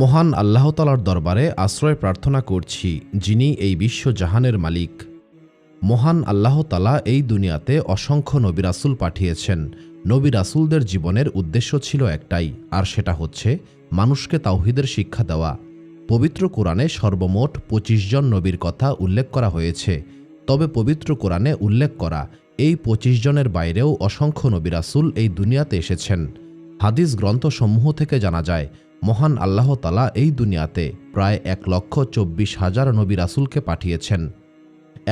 মহান আল্লাহ তাআলার দরবারে আশ্রয় প্রার্থনা করছি, যিনি এই বিশ্বজাহানের মালিক। মহান আল্লাহ তাআলা এই দুনিয়াতে অসংখ্য নবী রাসূল পাঠিয়েছেন। নবী রাসূলদের জীবনের উদ্দেশ্য ছিল একটাই, আর সেটা হচ্ছে মানুষকে তাওহীদের শিক্ষা দেওয়া। পবিত্র কোরআনে সর্বমোট ২৫ জন নবীর কথা উল্লেখ করা হয়েছে। তবে পবিত্র কোরআনে উল্লেখ করা এই ২৫ জনের বাইরেও অসংখ্য নবী রাসূল এই দুনিয়াতে এসেছেন। হাদিস গ্রন্থসমূহ থেকে জানা যায়, মহান আল্লাহ তাআলা এই দুনিয়াতে প্রায় ১,২৪,০০০ নবী রাসূলকে পাঠিয়েছেন।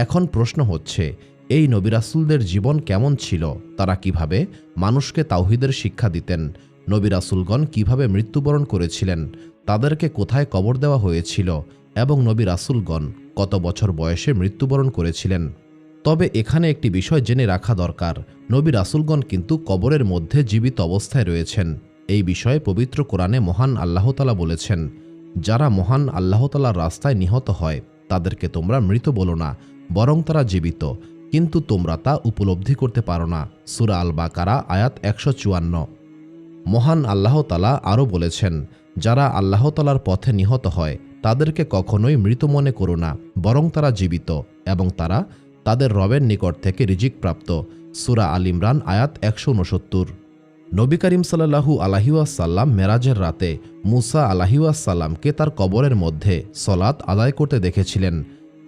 এখন প্রশ্ন হচ্ছে, এই নবী রাসূলদের জীবন কেমন ছিল? তারা কিভাবে মানুষকে তাওহীদের শিক্ষা দিতেন? নবী রাসূলগণ কিভাবে মৃত্যুবরণ করেছিলেন? তাদেরকে কোথায় কবর দেওয়া হয়েছিল? এবং নবী রাসূলগণ কত বছর বয়সে মৃত্যুবরণ করেছিলেন? তবে এখানে একটি বিষয় জেনে রাখা দরকার, নবী রাসূলগণ কিন্তু কবরের মধ্যে জীবিত অবস্থায় রয়েছেন। এই বিষয়ে পবিত্র কোরআনে মহান আল্লাহ তাআলা বলেছেন, যারা মহান আল্লাহ তাআলার রাস্তায় নিহত হয় তাদেরকে তোমরা মৃত বলো না, বরং তারা জীবিত, কিন্তু তোমরা তা উপলব্ধি করতে পারো না। সূরা আল বাকারা আয়াত ১৫৪। মহান আল্লাহ তাআলা আরও বলেছেন, যারা আল্লাহ তাআলার পথে নিহত হয় তাদেরকে কখনোই মৃত মনে করো না, বরং তারা জীবিত এবং তারা তাদের রবের নিকট থেকে রিজিক প্রাপ্ত। সূরা আল ইমরান আয়াত ১৬৯। নবী করিম সাল্লাল্লাহু আলাইহি ওয়াসাল্লাম মেরাজের রাতে মুসা আলাইহি ওয়াসাল্লামকে তার কবরের মধ্যে সলাত আদায় করতে দেখেছিলেন।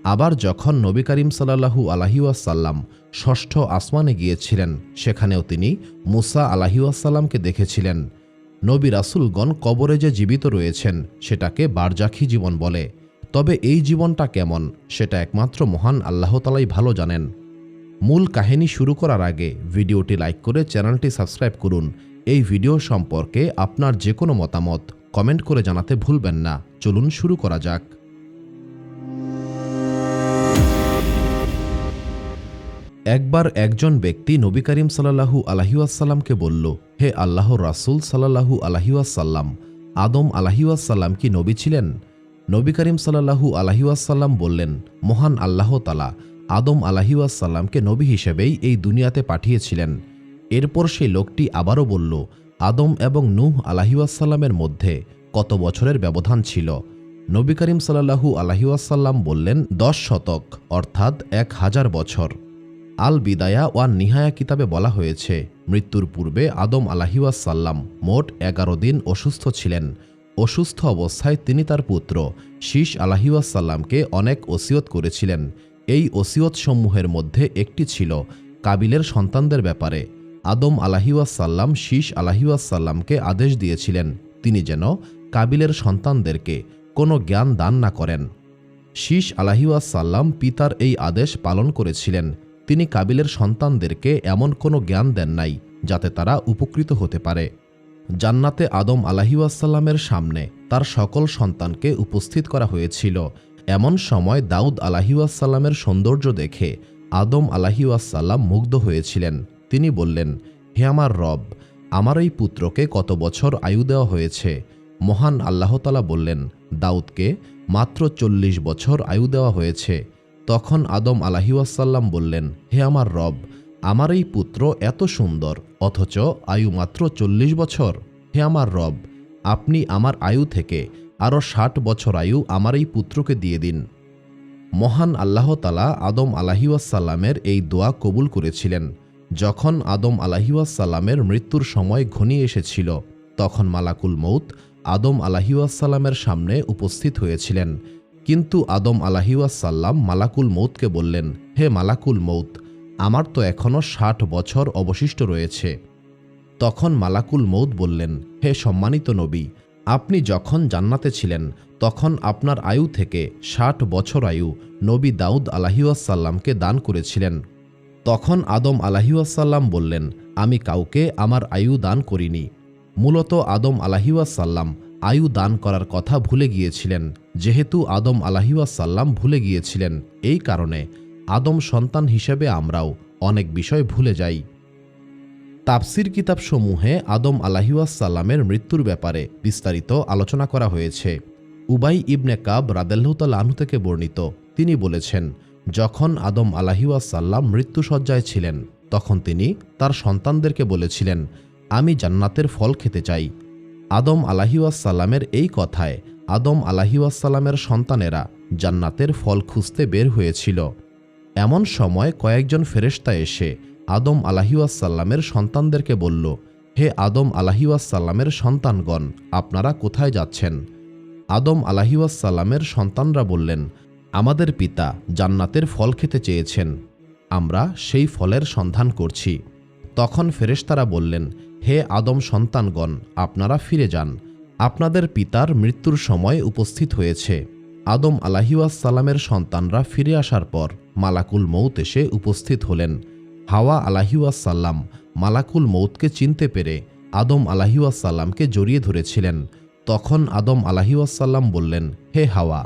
আবার যখন নবী করিম সাল্লাল্লাহু আলাইহি ওয়াসাল্লাম ষষ্ঠ আসমানে গিয়েছিলেন, সেখানেও তিনি মুসা আলাইহি ওয়াসাল্লামকে দেখেছিলেন। নবী রাসূলগণ কবরে যে জীবিত রয়েছেন সেটাকে বারজাখী জীবন বলে। তবে এই জীবনটা কেমন সেটা একমাত্র মহান আল্লাহ তাআলাই ভালো জানেন। মূল কাহিনী শুরু করার আগে ভিডিওটি লাইক করে চ্যানেলটি সাবস্ক্রাইব করুন। এই ভিডিও সম্পর্কে আপনার যে কোনো মতামত কমেন্ট করে জানাতে ভুলবেন না। চলুন শুরু করা যাক। একবার একজন ব্যক্তি নবী করিম সাল্লাল্লাহু আলাইহি ওয়াসাল্লামকে বলল, হে আল্লাহর রাসূল সাল্লাল্লাহু আলাইহি ওয়াসাল্লাম, আদম আলাইহি ওয়াসাল্লাম কি নবী ছিলেন? নবী করিম সাল্লাল্লাহু আলাইহি ওয়াসাল্লাম বললেন, মহান আল্লাহ তাআলা আদম আলাইহি ওয়াসাল্লামকে নবী হিসেবেই এই দুনিয়াতে পাঠিয়েছিলেন। এরপর সেই লোকটি আবারও বলল, আদম এবং নূহ আলাইহি ওয়াসাল্লামের মধ্যে কত বছরের ব্যবধান ছিল? নবী করিম সাল্লাল্লাহু আলাইহি ওয়াসাল্লাম বললেন, ১০ শতক, অর্থাৎ ১,০০০ বছর। আল বিদায়া ওয়ান নিহায়া কিতাবে বলা হয়েছে, মৃত্যুর পূর্বে আদম আলাইহি ওয়াসাল্লাম মোট ১১ দিন অসুস্থ ছিলেন। অসুস্থ অবস্থায় তিনি তার পুত্র শীশ আলাইহি ওয়াসাল্লামকে অনেক ওসিয়ত করেছিলেন। এই ওসিয়ত সমূহের মধ্যে একটি ছিল কাবিলের সন্তানদের ব্যাপারে। আদম আলাইহি ওয়াসাল্লাম শীশ আলাইহি ওয়াসাল্লামকে আদেশ দিয়েছিলেন তিনি যেন কাবিলের সন্তানদেরকে কোনো জ্ঞান দান না করেন। শীশ আলাইহি ওয়াসাল্লাম পিতার এই আদেশ পালন করেছিলেন। তিনি কাবিলের সন্তানদেরকে এমন কোনো জ্ঞান দেন নাই যাতে তারা উপকৃত হতে পারে। জান্নাতে আদম আলাইহি ওয়াসাল্লামের সামনে তার সকল সন্তানকে উপস্থিত করা হয়েছিল। এমন সময় দাউদ আলাইহি ওয়াসাল্লামের সৌন্দর্য দেখে আদম আলাইহি ওয়াসাল্লাম মুগ্ধ হয়েছিলেন। তিনি বললেন, হে আমার রব, আমার এই পুত্রকে কত বছর আয়ু দেওয়া হয়েছে? মহান আল্লাহ তাআলা বললেন, দাউদকে মাত্র ৪০ বছর আয়ু দেওয়া হয়েছে। তখন আদম আলাইহি ওয়াসাল্লাম বললেন, হে আমার রব, আমার এই পুত্র এত সুন্দর, অথচ আয়ু মাত্র ৪০ বছর। হে আমার রব, আপনি আমার আয়ু থেকে আরও ৬০ বছর আয়ু আমার এই পুত্রকে দিয়ে দিন। মহান আল্লাহ তাআলা আদম আলাইহি ওয়াসাল্লামের এই দোয়া কবুল করেছিলেন। যখন আদম আলাইহি ওয়াসাল্লামের মৃত্যুর সময় ঘনিয়ে এসেছিল, তখন মালাকুল মউত আদম আলাইহি ওয়াসাল্লামের সামনে উপস্থিত হয়েছিলেন। কিন্তু আদম আলাইহি ওয়াসাল্লাম মালাকুল মউতকে বললেন, হে মালাকুল মউত, আমার তো এখনও ৬০ বছর অবশিষ্ট রয়েছে। তখন মালাকুল মউত বললেন, হে সম্মানিত নবী, আপনি যখন জান্নাতে ছিলেন তখন আপনার আয়ু থেকে ৬০ বছর আয়ু নবী দাউদ আলাইহি ওয়াসাল্লামকে দান করেছিলেন। তখন আদম আলাইহি ওয়াসাল্লাম বললেন, আমি কাউকে আমার আয়ু দান করিনি। মূলত আদম আলাইহি ওয়াসাল্লাম আয়ু দান করার কথা ভুলে গিয়েছিলেন। যেহেতু আদম আলাইহি ওয়াসাল্লাম ভুলে গিয়েছিলেন, এই কারণে আদম সন্তান হিসেবে আমরাও অনেক বিষয় ভুলে যাই। তাফসির কিতাবসমূহে আদম আলাইহি ওয়াসাল্লামের মৃত্যুর ব্যাপারে বিস্তারিত আলোচনা করা হয়েছে। উবাই ইবনে কাব রাদিয়াল্লাহু তাআলা আনহু থেকে বর্ণিত, তিনি বলেছেন, যখন আদম আলাইহি ওয়াসাল্লাম মৃত্যুশয্যায় ছিলেন তখন তিনি তার সন্তানদেরকে বলেছিলেন, আমি জান্নাতের ফল খেতে চাই। আদম আলাইহিওয়াসাল্লামের এই কথায় আদম আলাইহিওয়াসাল্লামের সন্তানেরা জান্নাতের ফল খুঁজতে বের হয়েছিল। এমন সময় কয়েকজন ফেরেশতা এসে আদম আলাইহিওয়াসাল্লামের সন্তানদেরকে বলল, হে আদম আলাইহিওয়াসাল্লামের সন্তানগণ, আপনারা কোথায় যাচ্ছেন? আদম আলাইহিওয়াসাল্লামের সন্তানরা বললেন, আমাদের পিতা জান্নাতের ফল খেতে চেয়েছেন, আমরা সেই ফলের সন্ধান করছি। তখন ফেরেশতারা বললেন, হে আদম সন্তানগণ, আপনারা ফিরে যান, আপনাদের পিতার মৃত্যুর সময় উপস্থিত হয়েছে। আদম আলাইহিওয়াসাল্লামের সন্তানরা ফিরে আসার পর মালাকুল মউত এসে উপস্থিত হলেন। হাওয়া আলাইহিওয়াসাল্লাম মালাকুল মউতকে চিনতে পেরে আদম আলাইহিওয়াসাল্লামকে জড়িয়ে ধরেছিলেন। তখন আদম আলাইহিওয়াসাল্লাম বললেন, হে হাওয়া,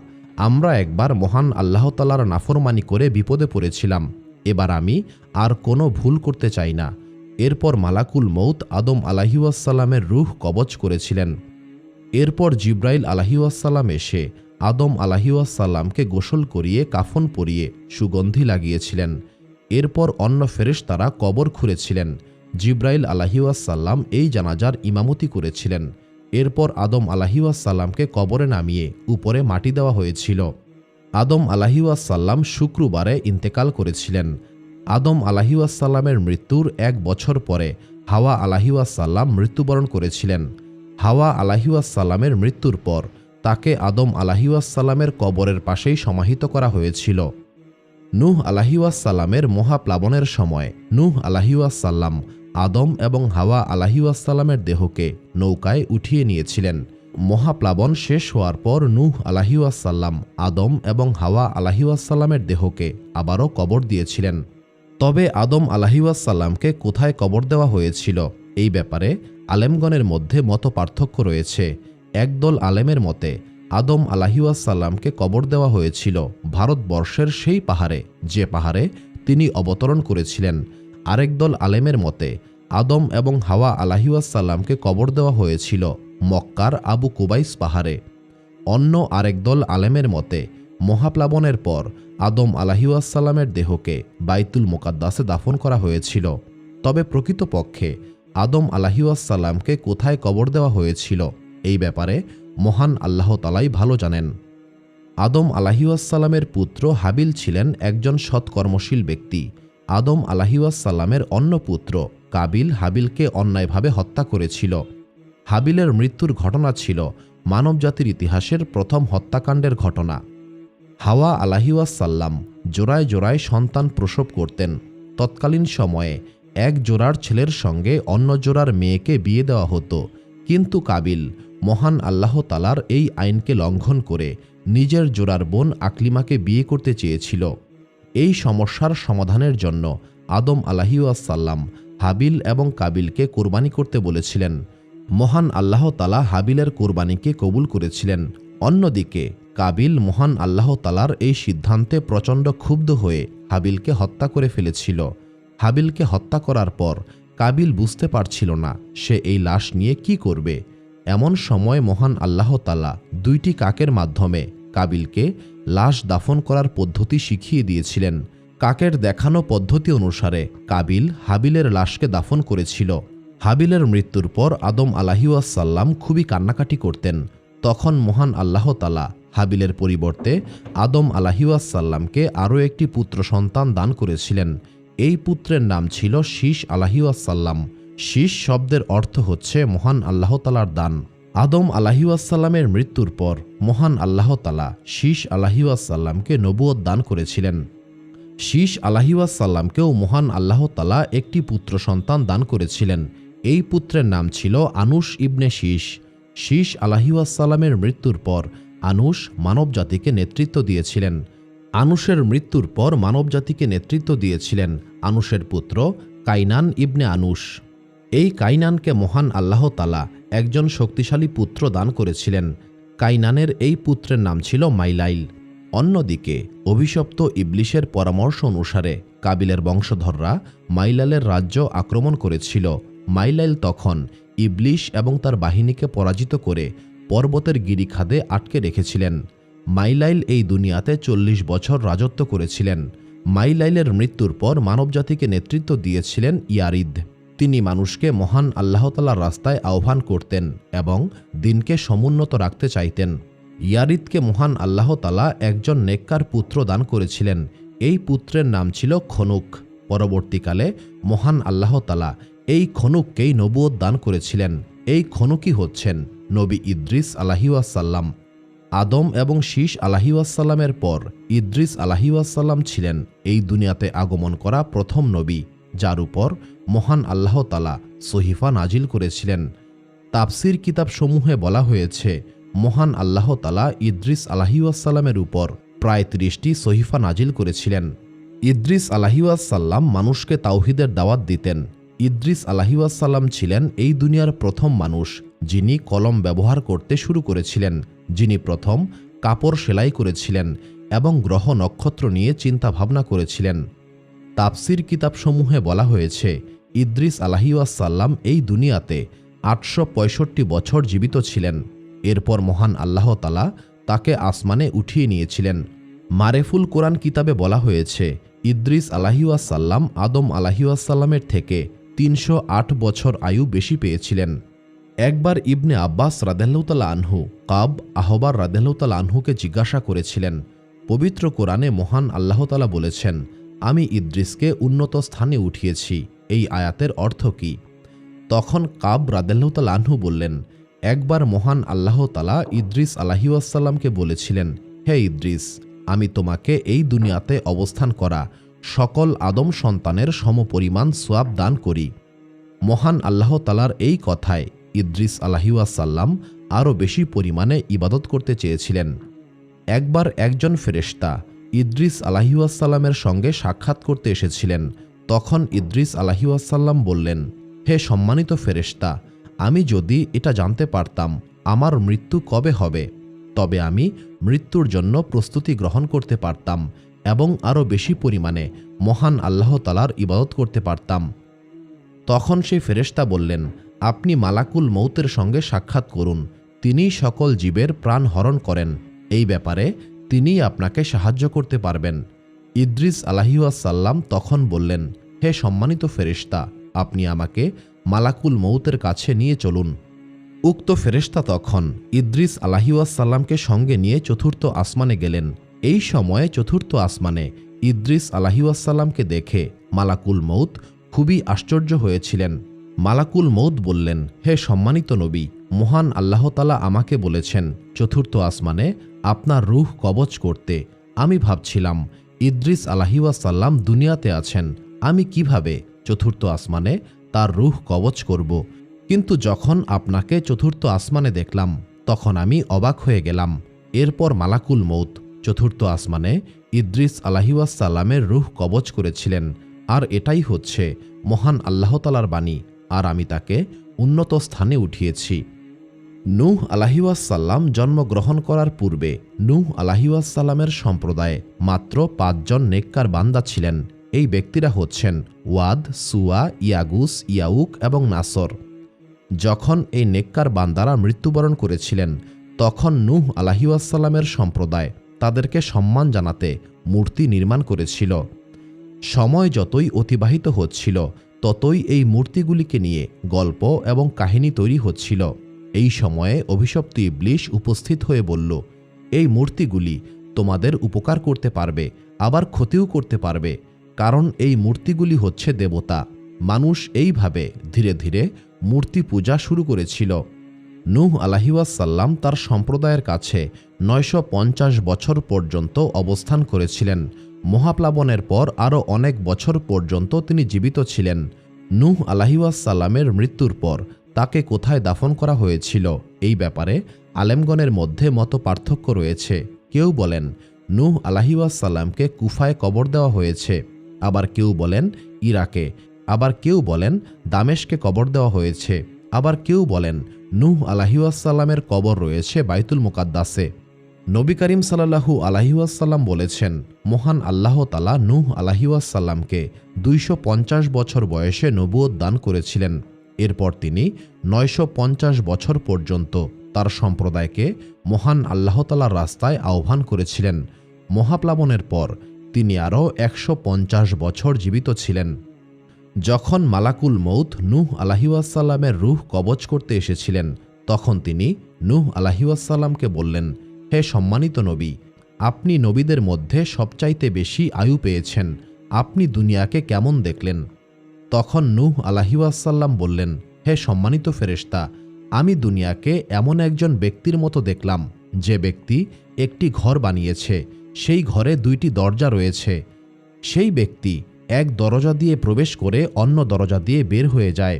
আমরা একবার মহান আল্লাহ তাআলার নাফরমানি করে বিপদে পড়েছিলাম, এবার আমি আর কোনো ভুল করতে চাই না। এরপর মালাকুল মউত আদম আলাইহিওয়াসাল্লামের রূহ কবজ করেছিলেন। এরপর জিব্রাইল আলাইহিওয়াসাল্লাম এসে আদম আলাইহিওয়াসাল্লামকে গোসল করিয়ে কাফন পরিয়ে সুগন্ধি লাগিয়েছিলেন। এরপর অন্য ফেরেশতারা কবর খুঁড়েছিলেন। জিব্রাইল আলাইহিওয়াসাল্লাম এই জানাজার ইমামতি করেছিলেন। এরপর আদম আলাইহিওয়াসাল্লামকে কবরে নামিয়ে উপরে মাটি দেওয়া হয়েছিল। আদম আলাইহিওয়াসাল্লাম শুক্রবারে ইন্তেকাল করেছিলেন। আদম আলাইহিওয়াসাল্লামের মৃত্যুর 1 বছর পরে হাওয়া আলাইহিওয়াসাল্লাম মৃত্যুবরণ করেছিলেন। হাওয়া আলাইহিওয়াসাল্লামের মৃত্যুর পর তাকে আদম আলাইহিওয়াসাল্লামের কবরের পাশেই সমাহিত করা হয়েছিল। নূহ আলাইহিওয়াসাল্লামের মহাপ্লাবনের সময় নূহ আলাইহিওয়াসাল্লাম আদম এবং হাওয়া আলাইহিওয়াসাল্লামের দেহকে নৌকায় উঠিয়ে নিয়েছিলেন। মহাপ্লাবন শেষ হওয়ার পর নূহ আলাইহিওয়াসাল্লাম আদম এবং হাওয়া আলাইহিওয়াসাল্লামের দেহকে আবারও কবর দিয়েছিলেন। তবে আদম আলাইহিওয়াসাল্লামকে কোথায় কবর দেওয়া হয়েছিল এই ব্যাপারে আলেমগণের মধ্যে মত পার্থক্য রয়েছে। একদল আলেমের মতে আদম আলাইহিওয়াসাল্লামকে কবর দেওয়া হয়েছিল ভারতবর্ষের সেই পাহাড়ে, যে পাহাড়ে তিনি অবতরণ করেছিলেন। আরেক দল আলেমের মতে আদম এবং হাওয়া আলাইহিওয়াসাল্লামকে কবর দেওয়া হয়েছিল মক্কার আবু কুবাইস পাহাড়ে। অন্য আরেক দল আলেমের মতে মহাপ্লাবনের পর আদম আলাইহিওয়াসাল্লামের দেহকে বাইতুল মুকাদ্দাসে দাফন করা হয়েছিল। তবে প্রকৃতপক্ষে আদম আলাইহিওয়াসাল্লামকে কোথায় কবর দেওয়া হয়েছিল এই ব্যাপারে মহান আল্লাহ তাআলাই ভালো জানেন। আদম আলাইহিওয়াসাল্লামের পুত্র হাবিল ছিলেন একজন সৎকর্মশীল ব্যক্তি। আদম আলাইহিওয়াসাল্লামের অন্য পুত্র কাবিল হাবিলকে অন্যায়ভাবে হত্যা করেছিল। হাবিলের মৃত্যুর ঘটনা ছিল মানবজাতির ইতিহাসের প্রথম হত্যাকাণ্ডের ঘটনা। হাওয়া আলাইহিওয়াসাল্লাম জোড়ায় জোড়ায় সন্তান প্রসব করতেন। তৎকালীন সময়ে এক জোড়ার ছেলের সঙ্গে অন্য জোড়ার মেয়েকে বিয়ে দেওয়া হতো, কিন্তু কাবিল মহান আল্লাহ তাআলার এই আইনকে লঙ্ঘন করে নিজের জোড়ার বোন আকলিমাকে বিয়ে করতে চেয়েছিল। এই সমস্যার সমাধানের জন্য আদম আলাইহিওয়াসাল্লাম হাবিল এবং কাবিলকে কোরবানি করতে বলেছিলেন। মহান আল্লাহ তাআলা হাবিলের কোরবানিকে কবুল করেছিলেন। অন্যদিকে কাবিল মহান আল্লাহ তাআলার এই সিদ্ধান্তে প্রচণ্ড ক্ষুব্ধ হয়ে হাবিলকে হত্যা করে ফেলেছিল। হাবিলকে হত্যা করার পর কাবিল বুঝতে পারছিল না সে এই লাশ নিয়ে কি করবে। এমন সময় মহান আল্লাহ তাআলা 2টি কাকের মাধ্যমে কাবিলকে লাশ দাফন করার পদ্ধতি শিখিয়ে দিয়েছিলেন। কাকের দেখানো পদ্ধতি অনুসারে কাবিল হাবিলের লাশকে দাফন করেছিল। হাবিলের মৃত্যুর পর আদম আলাইহিওয়াসাল্লাম খুবই কান্নাকাটি করতেন। তখন মহান আল্লাহ তাআলা হাবিলের পরিবর্তে আদম আলাইহিওয়াসাল্লামকে আরও একটি পুত্র সন্তান দান করেছিলেন। এই পুত্রের নাম ছিল শীশ আলাইহিওয়াসাল্লাম। শীশ শব্দের অর্থ হচ্ছে মহান আল্লাহ তাআলার দান। আদম আলাইহিওয়াসাল্লামের মৃত্যুর পর মহান আল্লাহ তাআলা শীশ আলাইহিওয়াসাল্লামকে নবুয়ত দান করেছিলেন। শীশ আলাইহিওয়াসাল্লামকেও মহান আল্লাহ তাআলা একটি পুত্র সন্তান দান করেছিলেন। এই পুত্রের নাম ছিল আনুশ ইবনে শীশ। শীশ আলাইহিওয়াসাল্লামের মৃত্যুর পর আনুশ মানবজাতিকে নেতৃত্ব দিয়েছিলেন। আনুশের মৃত্যুর পর মানবজাতিকে নেতৃত্ব দিয়েছিলেন আনুশের পুত্র কাইনান ইবনে আনুশ। এই কাইনানকে মহান আল্লাহ তাআলা একজন শক্তিশালী পুত্র দান করেছিলেন। কাইনানের এই পুত্রের নাম ছিল মাইলাইল। অন্যদিকে অভিশপ্ত ইবলিশের পরামর্শ অনুসারে কাবিলের বংশধররা মাইলাইলের রাজ্য আক্রমণ করেছিল। মাইলাইল তখন ইবলিশ এবং তার বাহিনীকে পরাজিত করে পর্বতের গিরিখাদে আটকে রেখেছিলেন। মাইলাইল এই দুনিয়াতে 40 বছর রাজত্ব করেছিলেন। মাইলাইলের মৃত্যুর পর মানবজাতিকে নেতৃত্ব দিয়েছিলেন ইয়ারিদ। তিনি মানুষকে মহান আল্লাহ তাআলার রাস্তায় আহ্বান করতেন এবং দিনকে সমুন্নত রাখতে চাইতেন। ইয়ারিদকে মহান আল্লাহ তাআলা একজন নেককার পুত্র দান করেছিলেন। এই পুত্রের নাম ছিল খনুক। পরবর্তীকালে মহান আল্লাহ তাআলা এই খনুককেই নবুয়ত দান করেছিলেন। এই খনুকই হচ্ছেন নবী ইদ্রিস আলাইহিসসালাম। আদম এবং শীস আলাইহিসসালামের পর ইদ্রিস আলাইহিসসালাম ছিলেন এই দুনিয়াতে আগমন করা প্রথম নবী, যার উপর মহান আল্লাহ তাআলা সহিফা নাজিল করেছিলেন। তাফসির কিতাবসমূহে বলা হয়েছে, মহান আল্লাহ তাআলা ইদ্রিস আলাইহিসসালামের উপর প্রায় ৩০টি সহিফা নাজিল করেছিলেন। ইদ্রিস আলাইহিসসালাম মানুষকে তাওহীদের দাওয়াত দিতেন। ইদ্রিস আলাইহিসসালাম ছিলেন এই দুনিয়ার প্রথম মানুষ যিনি কলম ব্যবহার করতে শুরু করেছিলেন, যিনি প্রথম কাপড় সেলাই করেছিলেন এবং গ্রহ নক্ষত্র নিয়ে চিন্তাভাবনা করেছিলেন। তাফসির কিতাবসমূহে বলা হয়েছে, ইদ্রিস আলাইহিসসালাম এই দুনিয়াতে ৮৬৫ বছর জীবিত ছিলেন। এরপর মহান আল্লাহ তাআলা তাকে আসমানে উঠিয়ে নিয়েছিলেন। মারেফুল কোরআন কিতাবে বলা হয়েছে, ইদ্রিস আলাইহিসসালাম আদম আলাইহিসসালামের থেকে ৩০৮ বছর আয়ু বেশি পেয়েছিলেন। একবার ইবনে আব্বাস রাদিয়াল্লাহু তাআলা আনহু কাব আহবার রাদিয়াল্লাহু তাআলা আনহুকে জিজ্ঞাসা করেছিলেন, পবিত্র কোরআনে মহান আল্লাহ তাআলা বলেছেন, আমি ইদ্রিসকে উন্নত স্থানে উঠিয়েছি, এই আয়াতের অর্থ কি? তখন কাব রাদিয়াল্লাহু তাআলা আনহু বললেন, একবার মহান আল্লাহ তাআলা ইদ্রিস আলাইহিসসালামকে বলেছিলেন, হে ইদ্রিস, আমি তোমাকে এই দুনিয়াতে অবস্থান করা সকল আদম সন্তানের সমপরিমাণ সওয়াব দান করি। মহান আল্লাহ তাআলার এই কথায় ইদ্রিস আলাইহিসসালাম আরও বেশি পরিমাণে ইবাদত করতে চেয়েছিলেন। একবার একজন ফেরেশতা ইদ্রিস আলাইহিসসালামের সঙ্গে সাক্ষাৎ করতে এসেছিলেন। তখন ইদ্রিস আলাইহিসসালাম বললেন, হে সম্মানিত ফেরেশতা, আমি যদি এটা জানতে পারতাম আমার মৃত্যু কবে হবে, তবে আমি মৃত্যুর জন্য প্রস্তুতি গ্রহণ করতে পারতাম এবং আরও বেশি পরিমাণে মহান আল্লাহ তাআলার ইবাদত করতে পারতাম। তখন সেই ফেরেশতা বললেন, আপনি মালাকুল মউতের সঙ্গে সাক্ষাৎ করুন, তিনিই সকল জীবের প্রাণ হরণ করেন, এই ব্যাপারে তিনিই আপনাকে সাহায্য করতে পারবেন। ইদ্রিস আলাইহিসসালাম তখন বললেন, হে সম্মানিত ফেরেশতা, আপনি আমাকে মালাকুল মউতের কাছে নিয়ে চলুন। উক্ত ফেরেশতা তখন ইদ্রিস আলাইহিসসালামকে সঙ্গে নিয়ে চতুর্থ আসমানে গেলেন। এই সময়ে চতুর্থ আসমানে ইদ্রিস আলাইহিসসালামকে দেখে মালাকুল মউত খুবই আশ্চর্য হয়েছিলেন। মালাকুল মউত বললেন, হে সম্মানিত নবী, মহান আল্লাহ তাআলা আমাকে বলেছেন চতুর্থ আসমানে আপনার রূহ কবজ করতে। আমি ভাবছিলাম ইদ্রিস আলাইহিসসালাম দুনিয়াতে আছেন, আমি কিভাবে চতুর্থ আসমানে তার রূহ কবজ করব? কিন্তু যখন আপনাকে চতুর্থ আসমানে দেখলাম তখন আমি অবাক হয়ে গেলাম। এরপর মালাকুল মউত চতুর্থ আসমানে ইদ্রিস আলাইহিসসালামের রূহ কবজ করেছিলেন। আর এটাই হচ্ছে মহান আল্লাহ তাআলার বাণী, আর আমি তাকে উন্নত স্থানে উঠিয়েছি। নূহ আলাইহিসসালাম জন্মগ্রহণ করার পূর্বে নূহ আলাইহিসসালামের সম্প্রদায়ে মাত্র ৫ জন নেককার বান্দা ছিলেন। এই ব্যক্তিরা হচ্ছেন ওয়াদ, সুয়া, ইয়াগুস, ইয়াউক এবং নাসর। যখন এই নেককার বান্দারা মৃত্যুবরণ করেছিলেন তখন নূহ আলাইহিসসালামের সম্প্রদায় তাদেরকে সম্মান জানাতে মূর্তি নির্মাণ করেছিল। সময় যতই অতিবাহিত হচ্ছিল ততই এই মূর্তিগুলিকে নিয়ে গল্প এবং কাহিনী তৈরি হচ্ছিল। এই সময়ে অভিশপ্ত ইবলিশ উপস্থিত হয়ে বলল, এই মূর্তিগুলি তোমাদের উপকার করতে পারবে, আবার ক্ষতিও করতে পারবে, কারণ এই মূর্তিগুলি হচ্ছে দেবতা। মানুষ এইভাবে ধীরে ধীরে মূর্তি পূজা শুরু করেছিল। নূহ আলাইহিসসালাম তার সম্প্রদায়ের কাছে ৯৫০ বছর পর্যন্ত অবস্থান করেছিলেন। মহাপ্লাবনের পর আরও অনেক বছর পর্যন্ত তিনি জীবিত ছিলেন। নূহ আলাইহিসসালামের মৃত্যুর পর তাকে কোথায় দাফন করা হয়েছিল এই ব্যাপারে আলেমগণের মধ্যে মত পার্থক্য রয়েছে। কেউ বলেন নূহ আলাইহিসসালামকে কুফায় কবর দেওয়া হয়েছে, আবার কেউ বলেন ইরাকে, আবার কেউ বলেন দামেশকে কবর দেওয়া হয়েছে, আবার কেউ বলেন নূহ আলাইহিসসালামের কবর রয়েছে বাইতুল মুকাদ্দাসে। নবী করিম সাল্লাল্লাহু আলাইহি ওয়াসাল্লাম বলেছেন, মহান আল্লাহ তাআলা নূহ আলাইহিসসালামকে ২৫০ বছর বয়সে নবুয়ত দান করেছিলেন। এরপর তিনি ৯৫০ বছর পর্যন্ত তার সম্প্রদায়কে মহান আল্লাহ তাআলার রাস্তায় আহ্বান করেছিলেন। মহাপ্লাবনের পর তিনি আরও ১৫০ বছর জীবিত ছিলেন। যখন মালাকুল মৌত নূহ আলাইহিওয়াসাল্লামের রূহ কবজ করতে এসেছিলেন, তখন তিনি নূহ আলাইহিওয়াসাল্লামকে বললেন, হে সম্মানিত নবী, আপনি নবীদের মধ্যে সবচাইতে বেশি আয়ু পেয়েছেন, আপনি দুনিয়াকে কেমন দেখলেন? তখন নূহ আলাইহিওয়াসাল্লাম বললেন, হে সম্মানিত ফেরেশতা, আমি দুনিয়াকে এমন একজন ব্যক্তির মতো দেখলাম যে ব্যক্তি একটি ঘর বানিয়েছে, সেই ঘরে 2টি দরজা রয়েছে। সেই ব্যক্তি এক দরজা দিয়ে প্রবেশ করে অন্য দরজা দিয়ে বের হয়ে যায়।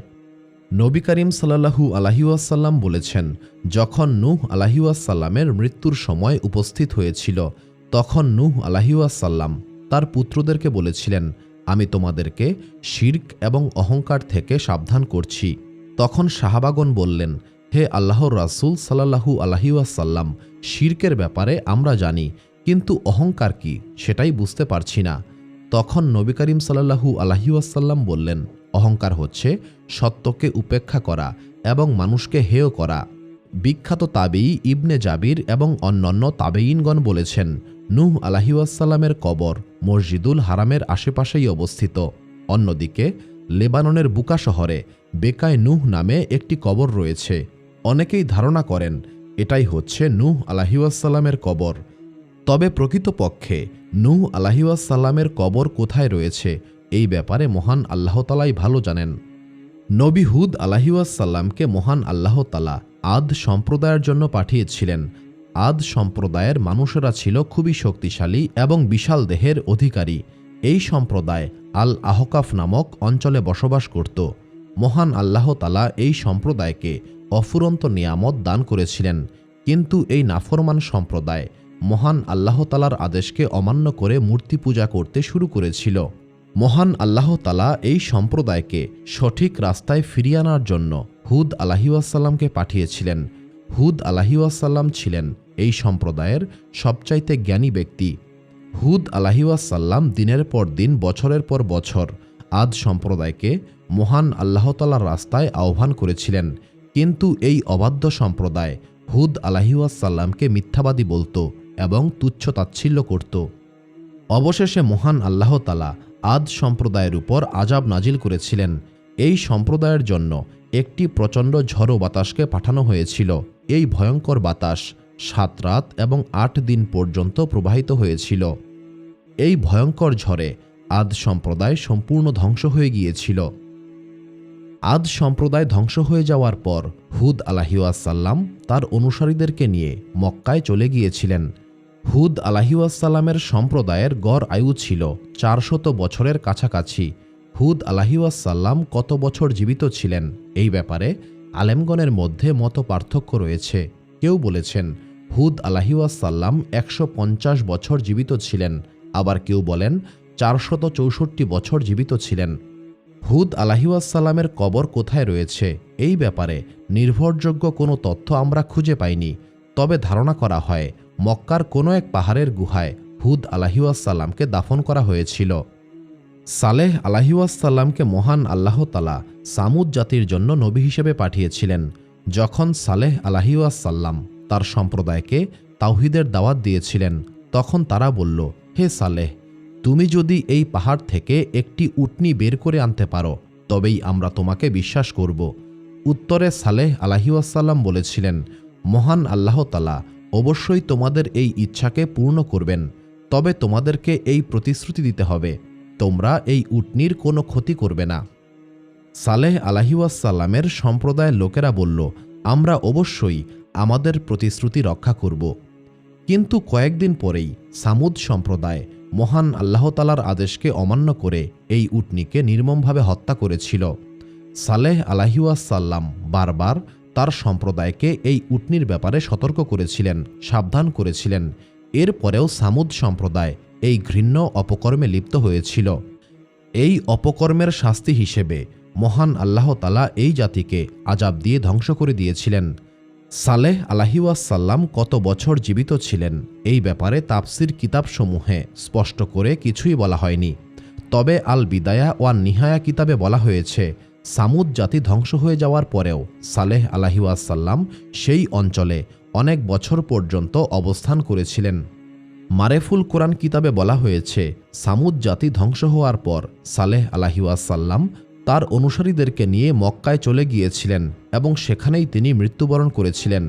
নবী করিম সাল্লাল্লাহু আলাইহি ওয়াসাল্লাম বলেছেন, যখন নূহ আলাইহি ওয়াসাল্লামের মৃত্যুর সময় উপস্থিত হয়েছিল, তখন নূহ আলাইহি ওয়াসাল্লাম তার পুত্রদেরকে বলেছিলেন, আমি তোমাদেরকে শিরক এবং অহংকার থেকে সাবধান করছি। তখন সাহাবাগণ বললেন, হে আল্লাহর রাসূল সাল্লাল্লাহু আলাইহি ওয়াসাল্লাম, শিরকের ব্যাপারে আমরা জানি, কিন্তু অহংকার কি সেটাই বুঝতে পারছি না। তখন নবী করিম সাল্লাল্লাহু আলাইহি ওয়াসাল্লাম বললেন, অহংকার হচ্ছে সত্যকে উপেক্ষা করা এবং মানুষকে হেয় করা। বিখ্যাত তাবেয়ী ইবনে জাবির এবং অন্যান্য তাবেয়ীনগণ বলেছেন, নূহ আলাইহি ওয়াসাল্লামের কবর মসজিদুল হারামের আশেপাশেই অবস্থিত। অন্যদিকে লেবাননের বুকা শহরে বেকায় নূহ নামে একটি কবর রয়েছে। অনেকেই ধারণা করেন এটাই হচ্ছে নূহ আলাইহি ওয়াসাল্লামের কবর। তবে প্রকৃতপক্ষে নূহ আলাইহি ওয়াসাল্লামের কবর কোথায় রয়েছে এই ব্যাপারে মহান আল্লাহ তাআলাই ভালো জানেন। নবী হুদ আলাইহি ওয়াসাল্লামকে মহান আল্লাহ তাআলা আদ সম্প্রদায়ের জন্য পাঠিয়েছিলেন। আদ সম্প্রদায়ের মানুষেরা ছিল খুবই শক্তিশালী এবং বিশাল দেহের অধিকারী। এই সম্প্রদায় আল আহকাফ নামক অঞ্চলে বসবাস করত। মহান আল্লাহ তাআলা এই সম্প্রদায়কে অফুরন্ত নিয়ামত দান করেছিলেন, কিন্তু এই নাফরমান সম্প্রদায় মহান আল্লাহ তাআলার আদেশকে অমান্য করে মূর্তি পূজা করতে শুরু করেছিল। মহান আল্লাহ তাআলা এই সম্প্রদায়কে সঠিক রাস্তায় ফিরিয়ে আনার জন্য হুদ আলাইহি ওয়াসাল্লামকে পাঠিয়েছিলেন। হুদ আলাইহি ওয়াসাল্লাম ছিলেন এই সম্প্রদায়ের সবচাইতে জ্ঞানী ব্যক্তি। হুদ আলাইহি ওয়াসাল্লাম দিনের পর দিন, বছরের পর বছর আদ সম্প্রদায়কে মহান আল্লাহ তাআলার রাস্তায় আহ্বান করেছিলেন, কিন্তু এই অবাধ্য সম্প্রদায় হুদ আলাইহি ওয়াসাল্লামকে মিথ্যাবাদী বলত এবং তুচ্ছ-তাচ্ছিল্য করত। অবশেষে মহান আল্লাহ তাআলা আদ সম্প্রদায়ের উপর আযাব নাজিল করেছিলেন। এই সম্প্রদায়ের জন্য একটি প্রচণ্ড ঝড়ো বাতাসকে পাঠানো হয়েছিল। এই ভয়ঙ্কর বাতাস 7 রাত এবং 8 দিন পর্যন্ত প্রবাহিত হয়েছিল। এই ভয়ঙ্কর ঝড়ে আদ সম্প্রদায় সম্পূর্ণ ধ্বংস হয়ে গিয়েছিল। আদ সম্প্রদায় ধ্বংস হয়ে যাওয়ার পর হুদ আলাইহি ওয়াসাল্লাম তার অনুসারীদেরকে নিয়ে মক্কায় চলে গিয়েছিলেন। হুদ আলাইহি ওয়াসাল্লামের সম্প্রদায়ের গড় আয়ু ছিল 400 বছরের কাছাকাছি। হুদ আলাইহি ওয়াসাল্লাম কত বছর জীবিত ছিলেন এই ব্যাপারে আলেমগণের মধ্যে মত পার্থক্য রয়েছে। কেউ বলেছেন হুদ আলাইহি ওয়াসাল্লাম 150 বছর জীবিত ছিলেন, আবার কেউ বলেন 464 বছর জীবিত ছিলেন। হুদ আলাইহি ওয়াসাল্লামের কবর কোথায় রয়েছে এই ব্যাপারে নির্ভরযোগ্য কোনো তথ্য আমরা খুঁজে পাইনি। তবে ধারণা করা হয় মক্কার কোনো এক পাহাড়ের গুহায় হুদ আলাইহি ওয়াসাল্লামকে দাফন করা হয়েছিল। সালেহ আলাইহি ওয়াসাল্লামকে মহান আল্লাহ তাআলা সামুদ জাতির জন্য নবী হিসেবে পাঠিয়েছিলেন। যখন সালেহ আলাইহি ওয়াসাল্লাম তার সম্প্রদায়কে তাওহীদের দাওয়াত দিয়েছিলেন, তখন তারা বলল, হে সালেহ, তুমি যদি এই পাহাড় থেকে একটি উটনি বের করে আনতে পারো তবেই আমরা তোমাকে বিশ্বাস করব। উত্তরে সালেহ আলাইহি ওয়াসাল্লাম বলেছিলেন, মহান আল্লাহ তাআলা অবশ্যই তোমাদের এই ইচ্ছাকে পূর্ণ করবেন, তবে তোমাদেরকে এই প্রতিশ্রুতি দিতে হবে, তোমরা এই উটনির কোনো ক্ষতি করবে না। সালেহ আলাইহি ওয়াসাল্লামের সম্প্রদায়ের লোকেরা বলল, আমরা অবশ্যই আমাদের প্রতিশ্রুতি রক্ষা করব। কিন্তু কয়েকদিন পরেই সামুদ সম্প্রদায় মহান আল্লাহ তাআলার আদেশকে অমান্য করে এই উটনিকে নির্মমভাবে হত্যা করেছিল। সালেহ আলাইহি ওয়াসাল্লাম বারবার তার সম্প্রদায়কে এই উটনির ব্যাপারে সতর্ক করেছিলেন, সাবধান করেছিলেন। এরপরেও সামুদ সম্প্রদায় এই ঘৃণ্য অপকর্মে লিপ্ত হয়েছিল। এই অপকর্মের শাস্তি হিসেবে মহান আল্লাহ তাআলা এই জাতিকে আযাব দিয়ে ধ্বংস করে দিয়েছিলেন। সালেহ আলাইহি ওয়াসাল্লাম কত বছর জীবিত ছিলেন এই ব্যাপারে তাফসির কিতাবসমূহে স্পষ্ট করে কিছুই বলা হয়নি। তবে আল বিদায়া ওয়ান নিহায়া কিতাবে বলা হয়েছে, সামুদ জাতি ধ্বংস হয়ে যাওয়ার পরেও সালেহ আলাইহি ওয়াসাল্লাম সেই অঞ্চলে অনেক বছর পর্যন্ত অবস্থান করেছিলেন। মারেফুল কোরআন কিতাবে বলা হয়েছে, সামুদ জাতি ধ্বংস হওয়ার পর সালেহ আলাইহি ওয়াসাল্লাম তার অনুসারীদেরকে নিয়ে মক্কায় চলে গিয়েছিলেন এবং সেখানেই তিনি মৃত্যুবরণ করেছিলেন।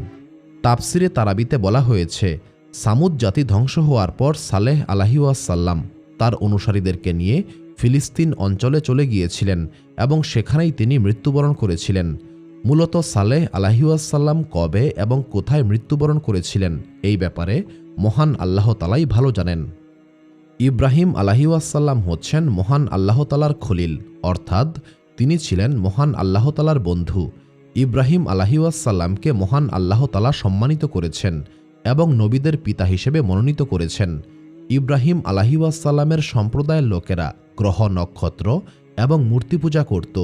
তাফসিরে তারাবিতে বলা হয়েছে, সামুদ জাতি ধ্বংস হওয়ার পর সালেহ আলাইহিওয়াসাল্লাম তার অনুসারীদেরকে নিয়ে ফিলিস্তিন অঞ্চলে চলে গিয়েছিলেন এবং সেখানেই তিনি মৃত্যুবরণ করেছিলেন। মূলত সালেহ আলাইহিওয়াসাল্লাম কবে এবং কোথায় মৃত্যুবরণ করেছিলেন এই ব্যাপারে মহান আল্লাহ তাআলাই ভালো জানেন। ইব্রাহিম আলাইহিওয়াসাল্লাম হচ্ছেন মহান আল্লাহ তাআলার খলিল, অর্থাৎ তিনি ছিলেন মহান আল্লাহ তাআলার বন্ধু। ইব্রাহিম আলাইহিওয়াসাল্লামকে মহান আল্লাহ তাআলা সম্মানিত করেছেন এবং নবীদের পিতা হিসেবে মনোনীত করেছেন। ইব্রাহিম আলাইহিওয়াসাল্লামের সম্প্রদায়ের লোকেরা গ্রহ, নক্ষত্র এবং মূর্তি পূজা করত।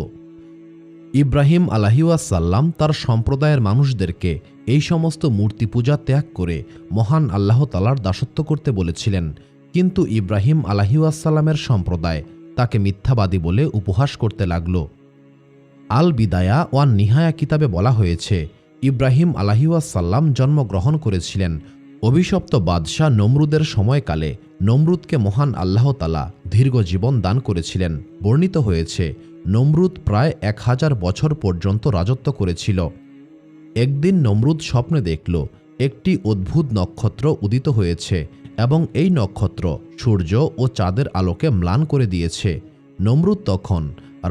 ইব্রাহিম আলাইহিওয়াসাল্লাম তার সম্প্রদায়ের মানুষদেরকে এই সমস্ত মূর্তি পূজা ত্যাগ করে মহান আল্লাহ তাআলার দাসত্ব করতে বলেছিলেন, কিন্তু ইব্রাহিম আলাইহিওয়াসাল্লামের সম্প্রদায় তাকে মিথ্যাবাদী বলে উপহাস করতে লাগল। আল বিদায়া ওয়ান নিহায়া কিতাবে বলা হয়েছে, ইব্রাহিম আলাইহিওয়াসাল্লাম জন্মগ্রহণ করেছিলেন অভিশপ্ত বাদশাহ নমরুদের সময়কালে। নমরুদকে মহান আল্লাহ তাআলা দীর্ঘ জীবন দান করেছিলেন। বর্ণিত হয়েছে, নমরুদ প্রায় 1000 বছর পর্যন্ত রাজত্ব করেছিল। একদিন নমরুদ স্বপ্নে দেখল একটি অদ্ভুত নক্ষত্র উদিত হয়েছে এবং এই নক্ষত্র সূর্য ও চাঁদের আলোকে ম্লান করে দিয়েছে। নমরুদ তখন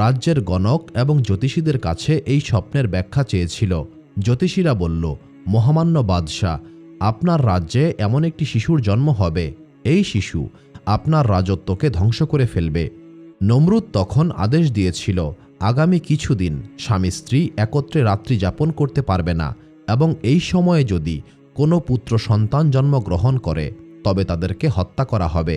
রাজ্যের গণক এবং জ্যোতিষীদের কাছে এই স্বপ্নের ব্যাখ্যা চেয়েছিল। জ্যোতিষীরা বলল, মহামান্য বাদশাহ, আপনার রাজ্যে এমন একটি শিশুর জন্ম হবে, এই শিশু আপনার রাজত্বকে ধ্বংস করে ফেলবে। নমরুদ তখন আদেশ দিয়েছিল, আগামী কিছুদিন স্বামী স্ত্রী একত্রে রাত্রি যাপন করতে পারবে না এবং এই সময়ে যদি কোনো পুত্র সন্তান জন্মগ্রহণ করে তবে তাদেরকে হত্যা করা হবে।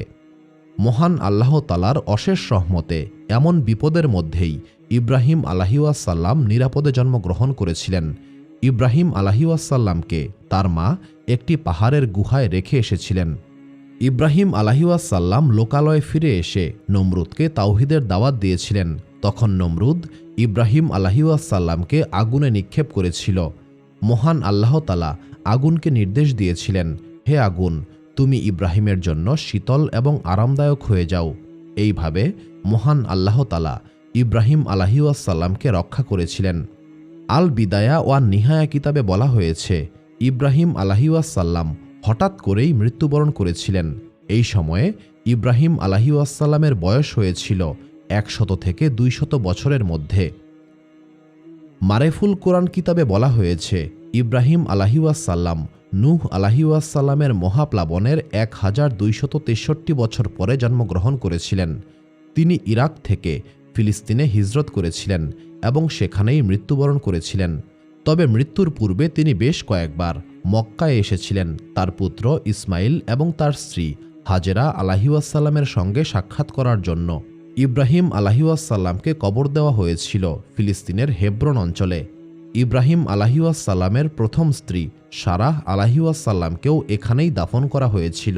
মহান আল্লাহ তাআলার অশেষ রহমতে এমন বিপদের মধ্যেই ইব্রাহিম আলাইহিওয়াসাল্লাম নিরাপদে জন্মগ্রহণ করেছিলেন। ইব্রাহিম আলাইহিওয়াসাল্লামকে তার মা একটি পাহাড়ের গুহায় রেখে এসেছিলেন। ইব্রাহিম আলাইহিওয়াসাল্লাম লোকালয়ে ফিরে এসে নমরুদকে তাওহীদের দাওয়াত দিয়েছিলেন। তখন নমরুদ ইব্রাহিম আলাইহিওয়াসাল্লামকে আগুনে নিক্ষেপ করেছিল। মহান আল্লাহ তাআলা আগুনকে নির্দেশ দিয়েছিলেন, হে আগুন, তুমি ইব্রাহিমের জন্য শীতল এবং আরামদায়ক হয়ে যাও। এইভাবে মহান আল্লাহ তাআলা ইব্রাহিম আলাইহিওয়াসাল্লামকে রক্ষা করেছিলেন। আল বিদায়া ওয়ান নিহায়া কিতাবে বলা হয়েছে, ইব্রাহিম আলাইহিওয়াসাল্লাম হঠাৎ করেই মৃত্যুবরণ করেছিলেন। এই সময়ে ইব্রাহিম আলাইহিওয়াসাল্লামের বয়স হয়েছিল 100 থেকে 200 বছরের মধ্যে। মারেফুল কোরআন কিতাবে বলা হয়েছে, ইব্রাহিম আলাইহিওয়াসাল্লাম নূহ আলাইহিওয়াসাল্লামের মহাপ্লাবনের 1263 বছর পরে জন্মগ্রহণ করেছিলেন। তিনি ইরাক থেকে ফিলিস্তিনে হিজরত করেছিলেন এবং সেখানেই মৃত্যুবরণ করেছিলেন। তবে মৃত্যুর পূর্বে তিনি বেশ কয়েকবার মক্কায় এসেছিলেন তার পুত্র ইসমাইল এবং তার স্ত্রী হাজেরা আলাইহিওয়াসাল্লামের সঙ্গে সাক্ষাৎ করার জন্য। ইব্রাহিম আলাইহিওয়াসাল্লামকে কবর দেওয়া হয়েছিল ফিলিস্তিনের হেব্রন অঞ্চলে। ইব্রাহিম আলাইহিওয়াসাল্লামের প্রথম স্ত্রী সারাহ আলাইহিওয়াসাল্লামকেও এখানেই দাফন করা হয়েছিল।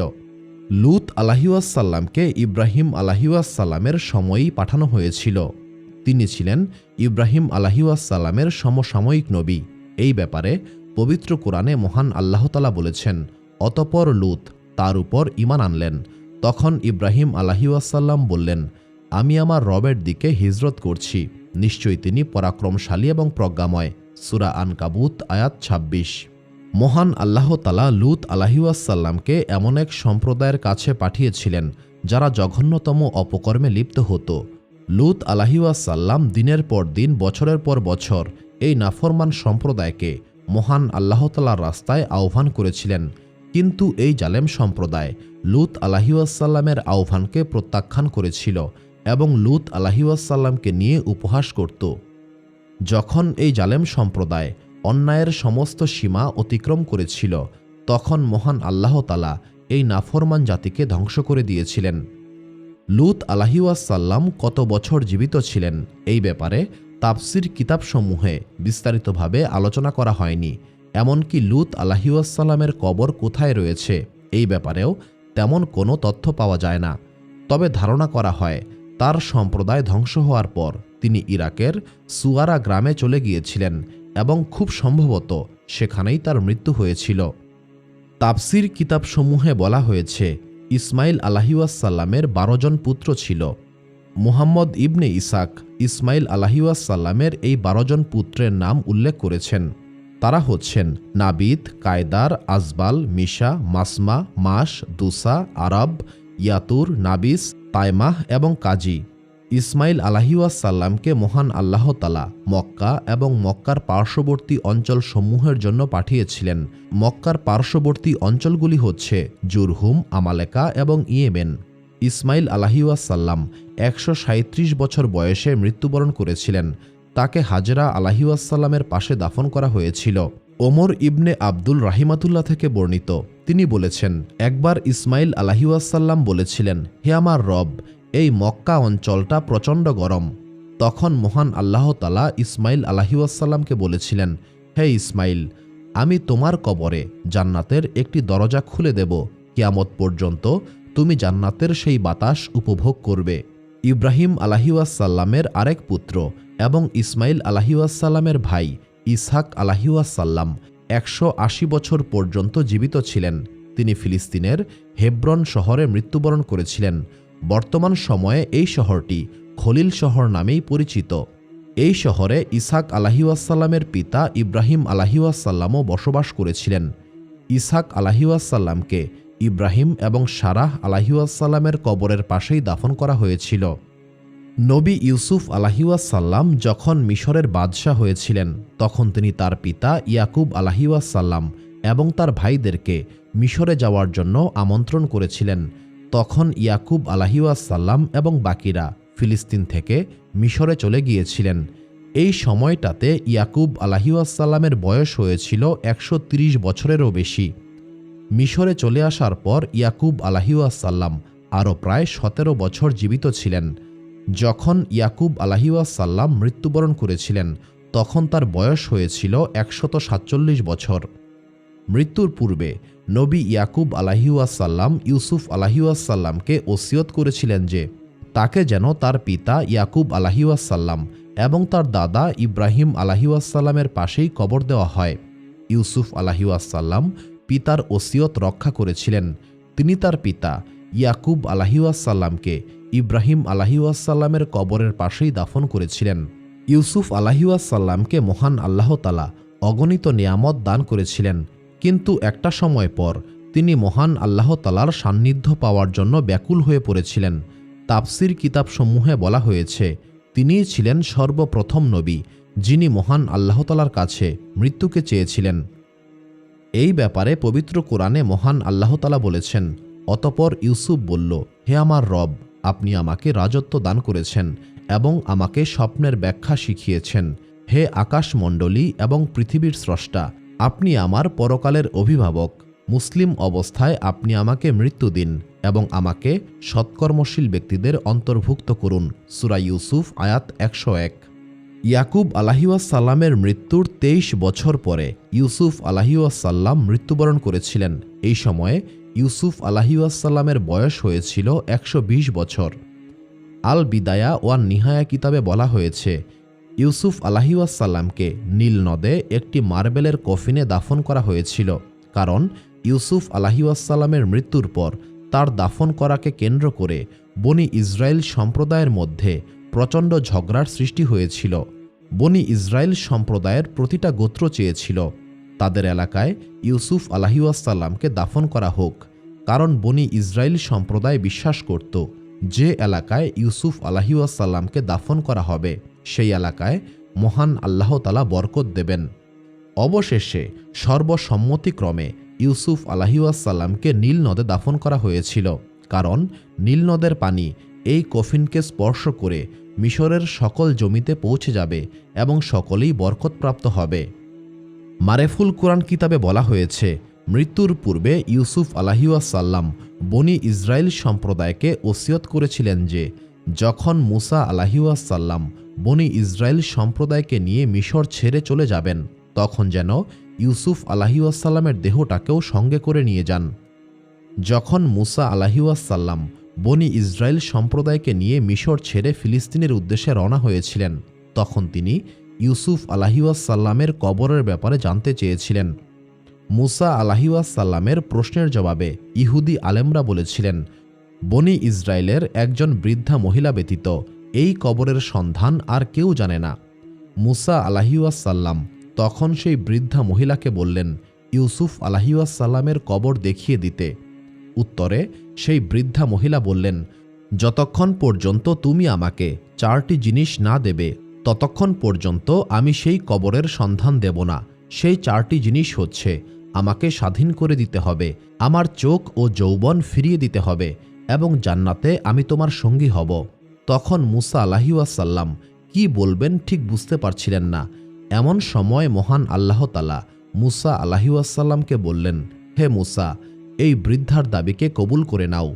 লূত আলাইহিওয়াসাল্লামকে ইব্রাহিম আলাইহিওয়াসাল্লামের সময়েই পাঠানো হয়েছিল। তিনি ছিলেন ইব্রাহিম আলাইহিওয়াসাল্লামের সমসাময়িক নবী। এই ব্যাপারে পবিত্র কোরআনে মহান আল্লাহ তাআলা বলেছেন, অতঃপর লূত তার উপর ঈমান আনলেন। তখন ইব্রাহিম আলাইহিওয়াসাল্লাম বললেন, আমি আমার রবের দিকে হিজরত করছি, নিশ্চয়ই তিনি পরাক্রমশালী এবং প্রজ্ঞাময়। সূরা আনকাবুত আয়াত 26। মহান আল্লাহ তাআলা লূত আলাইহিওয়াসাল্লামকে এমন এক সম্প্রদায়ের কাছে পাঠিয়েছিলেন যারা জঘন্যতম অপকর্মে লিপ্ত হতো। লূত আলাইহিওয়াসাল্লাম দিনের পর দিন, বছরের পর বছর এই নাফরমান সম্প্রদায়কে মহান আল্লাহ তাআলার রাস্তায় আহ্বান করেছিলেন, কিন্তু এই জালেম সম্প্রদায় লূত আলাইহিওয়াসাল্লামের আহ্বানকে প্রত্যাখ্যান করেছিল এবং লূত আলাইহিওয়াসাল্লামকে নিয়ে উপহাস করত। যখন এই জালেম সম্প্রদায় অন্যায়ের সমস্ত সীমা অতিক্রম করেছিল, তখন মহান আল্লাহ তাআলা এই নাফরমান জাতিকে ধ্বংস করে দিয়েছিলেন। লূত আলাইহিওয়াসাল্লাম কত বছর জীবিত ছিলেন এই ব্যাপারে তাফসির কিতাবসমূহে বিস্তারিতভাবে আলোচনা করা হয়নি। এমনকি লূত আলাইহিওয়াসাল্লামের কবর কোথায় রয়েছে এই ব্যাপারেও তেমন কোনো তথ্য পাওয়া যায় না। তবে ধারণা করা হয় তার সম্প্রদায় ধ্বংস হওয়ার পর তিনি ইরাকের সুয়ারা গ্রামে চলে গিয়েছিলেন এবং খুব সম্ভবত সেখানেই তার মৃত্যু হয়েছিল। তাফসির কিতাবসমূহে বলা হয়েছে, ইসমাইল আলাইহিওয়াসাল্লামের 12 জন পুত্র ছিল। মুহাম্মদ ইবনে ইসাক ইসমাইল আলাইহিওয়াসাল্লামের এই 12 জন পুত্রের নাম উল্লেখ করেছেন। তারা হচ্ছেন নাবিদ, কায়দার, আজবাল, মিশা, মাসমা, মাস, দুসা, আরব, ইয়াতুর, নাবিস, তাইমাহ এবং কাজী। ইসমাইল আলাইহিওয়াসাল্লামকে মহান আল্লাহ তাআলা মক্কা এবং মক্কার পার্শ্ববর্তী অঞ্চলসমূহের জন্য পাঠিয়েছিলেন। মক্কার পার্শ্ববর্তী অঞ্চলগুলি হচ্ছে জুরহুম, আমালেকা এবং ইয়েমেন। ইসমাইল আলাইহিওয়াসাল্লাম 137 বছর বয়সে মৃত্যুবরণ করেছিলেন। তাকে হাজরা আলাইহিওয়াসাল্লামের পাশে দাফন করা হয়েছিল। ওমর ইবনে আব্দুল রাহিমাতুল্লাহ থেকে বর্ণিত, তিনি বলেছেন, একবার ইসমাইল আলাইহিওয়াসাল্লাম বলেছিলেন, হে আমার রব, এই মক্কা অঞ্চলটা প্রচণ্ড গরম। তখন মহান আল্লাহ তাআলা ইসমাইল আলাইহিওয়াসাল্লামকে বলেছিলেন, হে ইসমাইল, আমি তোমার কবরে জান্নাতের একটি দরজা খুলে দেব, কিয়ামত পর্যন্ত তুমি জান্নাতের সেই বাতাস উপভোগ করবে। ইব্রাহিম আলাইহিওয়াসাল্লামের আরেক পুত্র এবং ইসমাইল আলাইহিওয়াসাল্লামের ভাই ইসহাক আলাইহিওয়াসাল্লাম 180 বছর পর্যন্ত জীবিত ছিলেন। তিনি ফিলিস্তিনের হেব্রন শহরে মৃত্যুবরণ করেছিলেন। বর্তমান সময়ে এই শহরটি খলিল শহর নামেই পরিচিত। এই শহরে ইসহাক আলাইহিওয়াসাল্লামের পিতা ইব্রাহিম আলাইহিওয়াসাল্লামও বসবাস করেছিলেন। ইসহাক আলাইহিওয়াসাল্লামকে ইব্রাহিম এবং সারাহ আলাইহিওয়াসাল্লামের কবরের পাশেই দাফন করা হয়েছিল। নবী ইউসুফ আলাইহিওয়াসাল্লাম যখন মিশরের বাদশাহ হয়েছিলেন, তখন তিনি তার পিতা ইয়াকুব আলাইহিওয়াসাল্লাম এবং তার ভাইদেরকে মিশরে যাওয়ার জন্য আমন্ত্রণ করেছিলেন। তখন ইয়াকুব আলাইহিওয়াসাল্লাম এবং বাকিরা ফিলিস্তিন থেকে মিশরে চলে গিয়েছিলেন। এই সময়টাতে ইয়াকুব আলাইহিওয়াসাল্লামের বয়স হয়েছিল 130 বছরেরও বেশি। মিশরে চলে আসার পর ইয়াকুব আলাইহিওয়াসাল্লাম আরও প্রায় 17 বছর জীবিত ছিলেন। যখন ইয়াকুব আলাইহিওয়াসাল্লাম মৃত্যুবরণ করেছিলেন, তখন তার বয়স হয়েছিল 147 বছর। মৃত্যুর পূর্বে নবী ইয়াকুব আলাইহিওয়াসাল্লাম ইউসুফ আলাইহিওয়াসাল্লামকে ওসিয়ত করেছিলেন যে তাকে যেন তার পিতা ইয়াকুব আলাইহিওয়াসাল্লাম এবং তার দাদা ইব্রাহিম আলাইহিওয়াসাল্লামের পাশেই কবর দেওয়া হয়। ইউসুফ আলাইহিওয়াসাল্লাম পিতার ওসিয়ত রক্ষা করেছিলেন। তিনি তার পিতা ইয়াকুব আলাইহিওয়াসাল্লামকে ইব্রাহিম আলাইহিওয়াসাল্লামের কবরের পাশেই দাফন করেছিলেন। ইউসুফ আলাইহিওয়াসাল্লামকে মহান আল্লাহ তাআলা অগণিত নিয়ামত দান করেছিলেন, কিন্তু একটা সময় পর তিনি মহান আল্লাহ তাআলার সান্নিধ্য পাওয়ার জন্য ব্যাকুল হয়ে পড়েছিলেন। তাফসির কিতাবসমূহে বলা হয়েছে, তিনিই ছিলেন সর্বপ্রথম নবী যিনি মহান আল্লাহ তাআলার কাছে মৃত্যুকে চেয়েছিলেন। এই ব্যাপারে পবিত্র কোরআনে মহান আল্লাহ তাআলা বলেছেন, অতঃপর ইউসুফ বলল, হে আমার রব, আপনি আমাকে রাজত্ব দান করেছেন এবং আমাকে স্বপ্নের ব্যাখ্যা শিখিয়েছেন। হে আকাশমণ্ডলী এবং পৃথিবীর স্রষ্টা, আপনি আমার পরকালের অভিভাবক। মুসলিম অবস্থায় আপনি আমাকে মৃত্যু দিন এবং আমাকে সৎকর্মশীল ব্যক্তিদের অন্তর্ভুক্ত করুন। সূরা ইউসুফ আয়াত 101। ইয়াকুব আলাইহিওয়াসাল্লামের মৃত্যুর 23 বছর পরে ইউসুফ আলাইহিওয়াসাল্লাম মৃত্যুবরণ করেছিলেন। এই সময়ে ইউসুফ আলাইহিওয়াসাল্লামের বয়স হয়েছিল 120 বছর। আল বিদায়া ওয়ান নিহায়া কিতাবে বলা হয়েছে, ইউসুফ আলাইহিওয়াসাল্লামকে নীল নদে একটি মার্বেলের কফিনে দাফন করা হয়েছিল, কারণ ইউসুফ আলাইহিওয়াসাল্লামের মৃত্যুর পর তার দাফন করাকে কেন্দ্র করে বনি ইসরায়েল সম্প্রদায়ের মধ্যে প্রচণ্ড ঝগড়ার সৃষ্টি হয়েছিল। বনি ইসরায়েল সম্প্রদায়ের প্রতিটা গোত্র চেয়েছিল তাদের এলাকায় ইউসুফ আলাইহিওয়াসাল্লামকে দাফন করা হোক, কারণ বনি ইসরায়েল সম্প্রদায় বিশ্বাস করত যে এলাকায় ইউসুফ আলাইহিওয়াসাল্লামকে দাফন করা হবে সেই এলাকায় মহান আল্লাহ তাআলা বরকত দেবেন। অবশেষে সর্বসম্মতিক্রমে ইউসুফ আলাইহিওয়াসাল্লামকে নীল নদে দাফন করা হয়েছিল, কারণ নীল নদের পানি এই কফিনকে স্পর্শ করে মিশরের সকল জমিতে পৌঁছে যাবে এবং সকলেই বরকতপ্রাপ্ত হবে। মারেফুল কোরআন কিতাবে বলা হয়েছে, মৃত্যুর পূর্বে ইউসুফ আলাইহিওয়াসাল্লাম বনি ইসরায়েল সম্প্রদায়কে ওসিয়ত করেছিলেন যে যখন মুসা আলাইহিওয়াসাল্লাম বনি ইসরায়েল সম্প্রদায়কে নিয়ে মিশর ছেড়ে চলে যাবেন, তখন যেন ইউসুফ আলাইহিওয়াসাল্লামের দেহটাকেও সঙ্গে করে নিয়ে যান। যখন মুসা আলাইহিওয়াসাল্লাম বনি ইসরায়েল সম্প্রদায়কে নিয়ে মিশর ছেড়ে ফিলিস্তিনের উদ্দেশ্যে রওনা হয়েছিলেন, তখন তিনি ইউসুফ আলাইহিওয়াসাল্লামের কবরের ব্যাপারে জানতে চেয়েছিলেন। মুসা আলাইহিওয়াসাল্লামের প্রশ্নের জবাবে ইহুদি আলেমরা বলেছিলেন, বনি ইসরায়েলের একজন বৃদ্ধা মহিলা ব্যতীত এই কবরের সন্ধান আর কেউ জানে না। মুসা আলাইহিওয়াসাল্লাম তখন সেই বৃদ্ধা মহিলাকে বললেন, ইউসুফ আলাইহিওয়াসাল্লামের কবর দেখিয়ে দিতে। উত্তরে সেই বৃদ্ধা মহিলা বললেন, যতক্ষণ পর্যন্ত তুমি আমাকে 4টি জিনিস না দেবে ততক্ষণ পর্যন্ত আমি সেই কবরের সন্ধান দেব না। সেই 4টি জিনিস হচ্ছে, আমাকে স্বাধীন করে দিতে হবে, আমার চোখ ও যৌবন ফিরিয়ে দিতে হবে, এবং জান্নাতে আমি তোমার সঙ্গী হব। তখন মুসা আলাইহিওয়াসাল্লাম কি বলবেন ঠিক বুঝতে পারছিলেন না। এমন সময় মহান আল্লাহ তাআলা মুসা আলাইহিওয়াসাল্লামকে বললেন, হে মুসা, এই বৃদ্ধার দাবিকে কবুল করে নাও।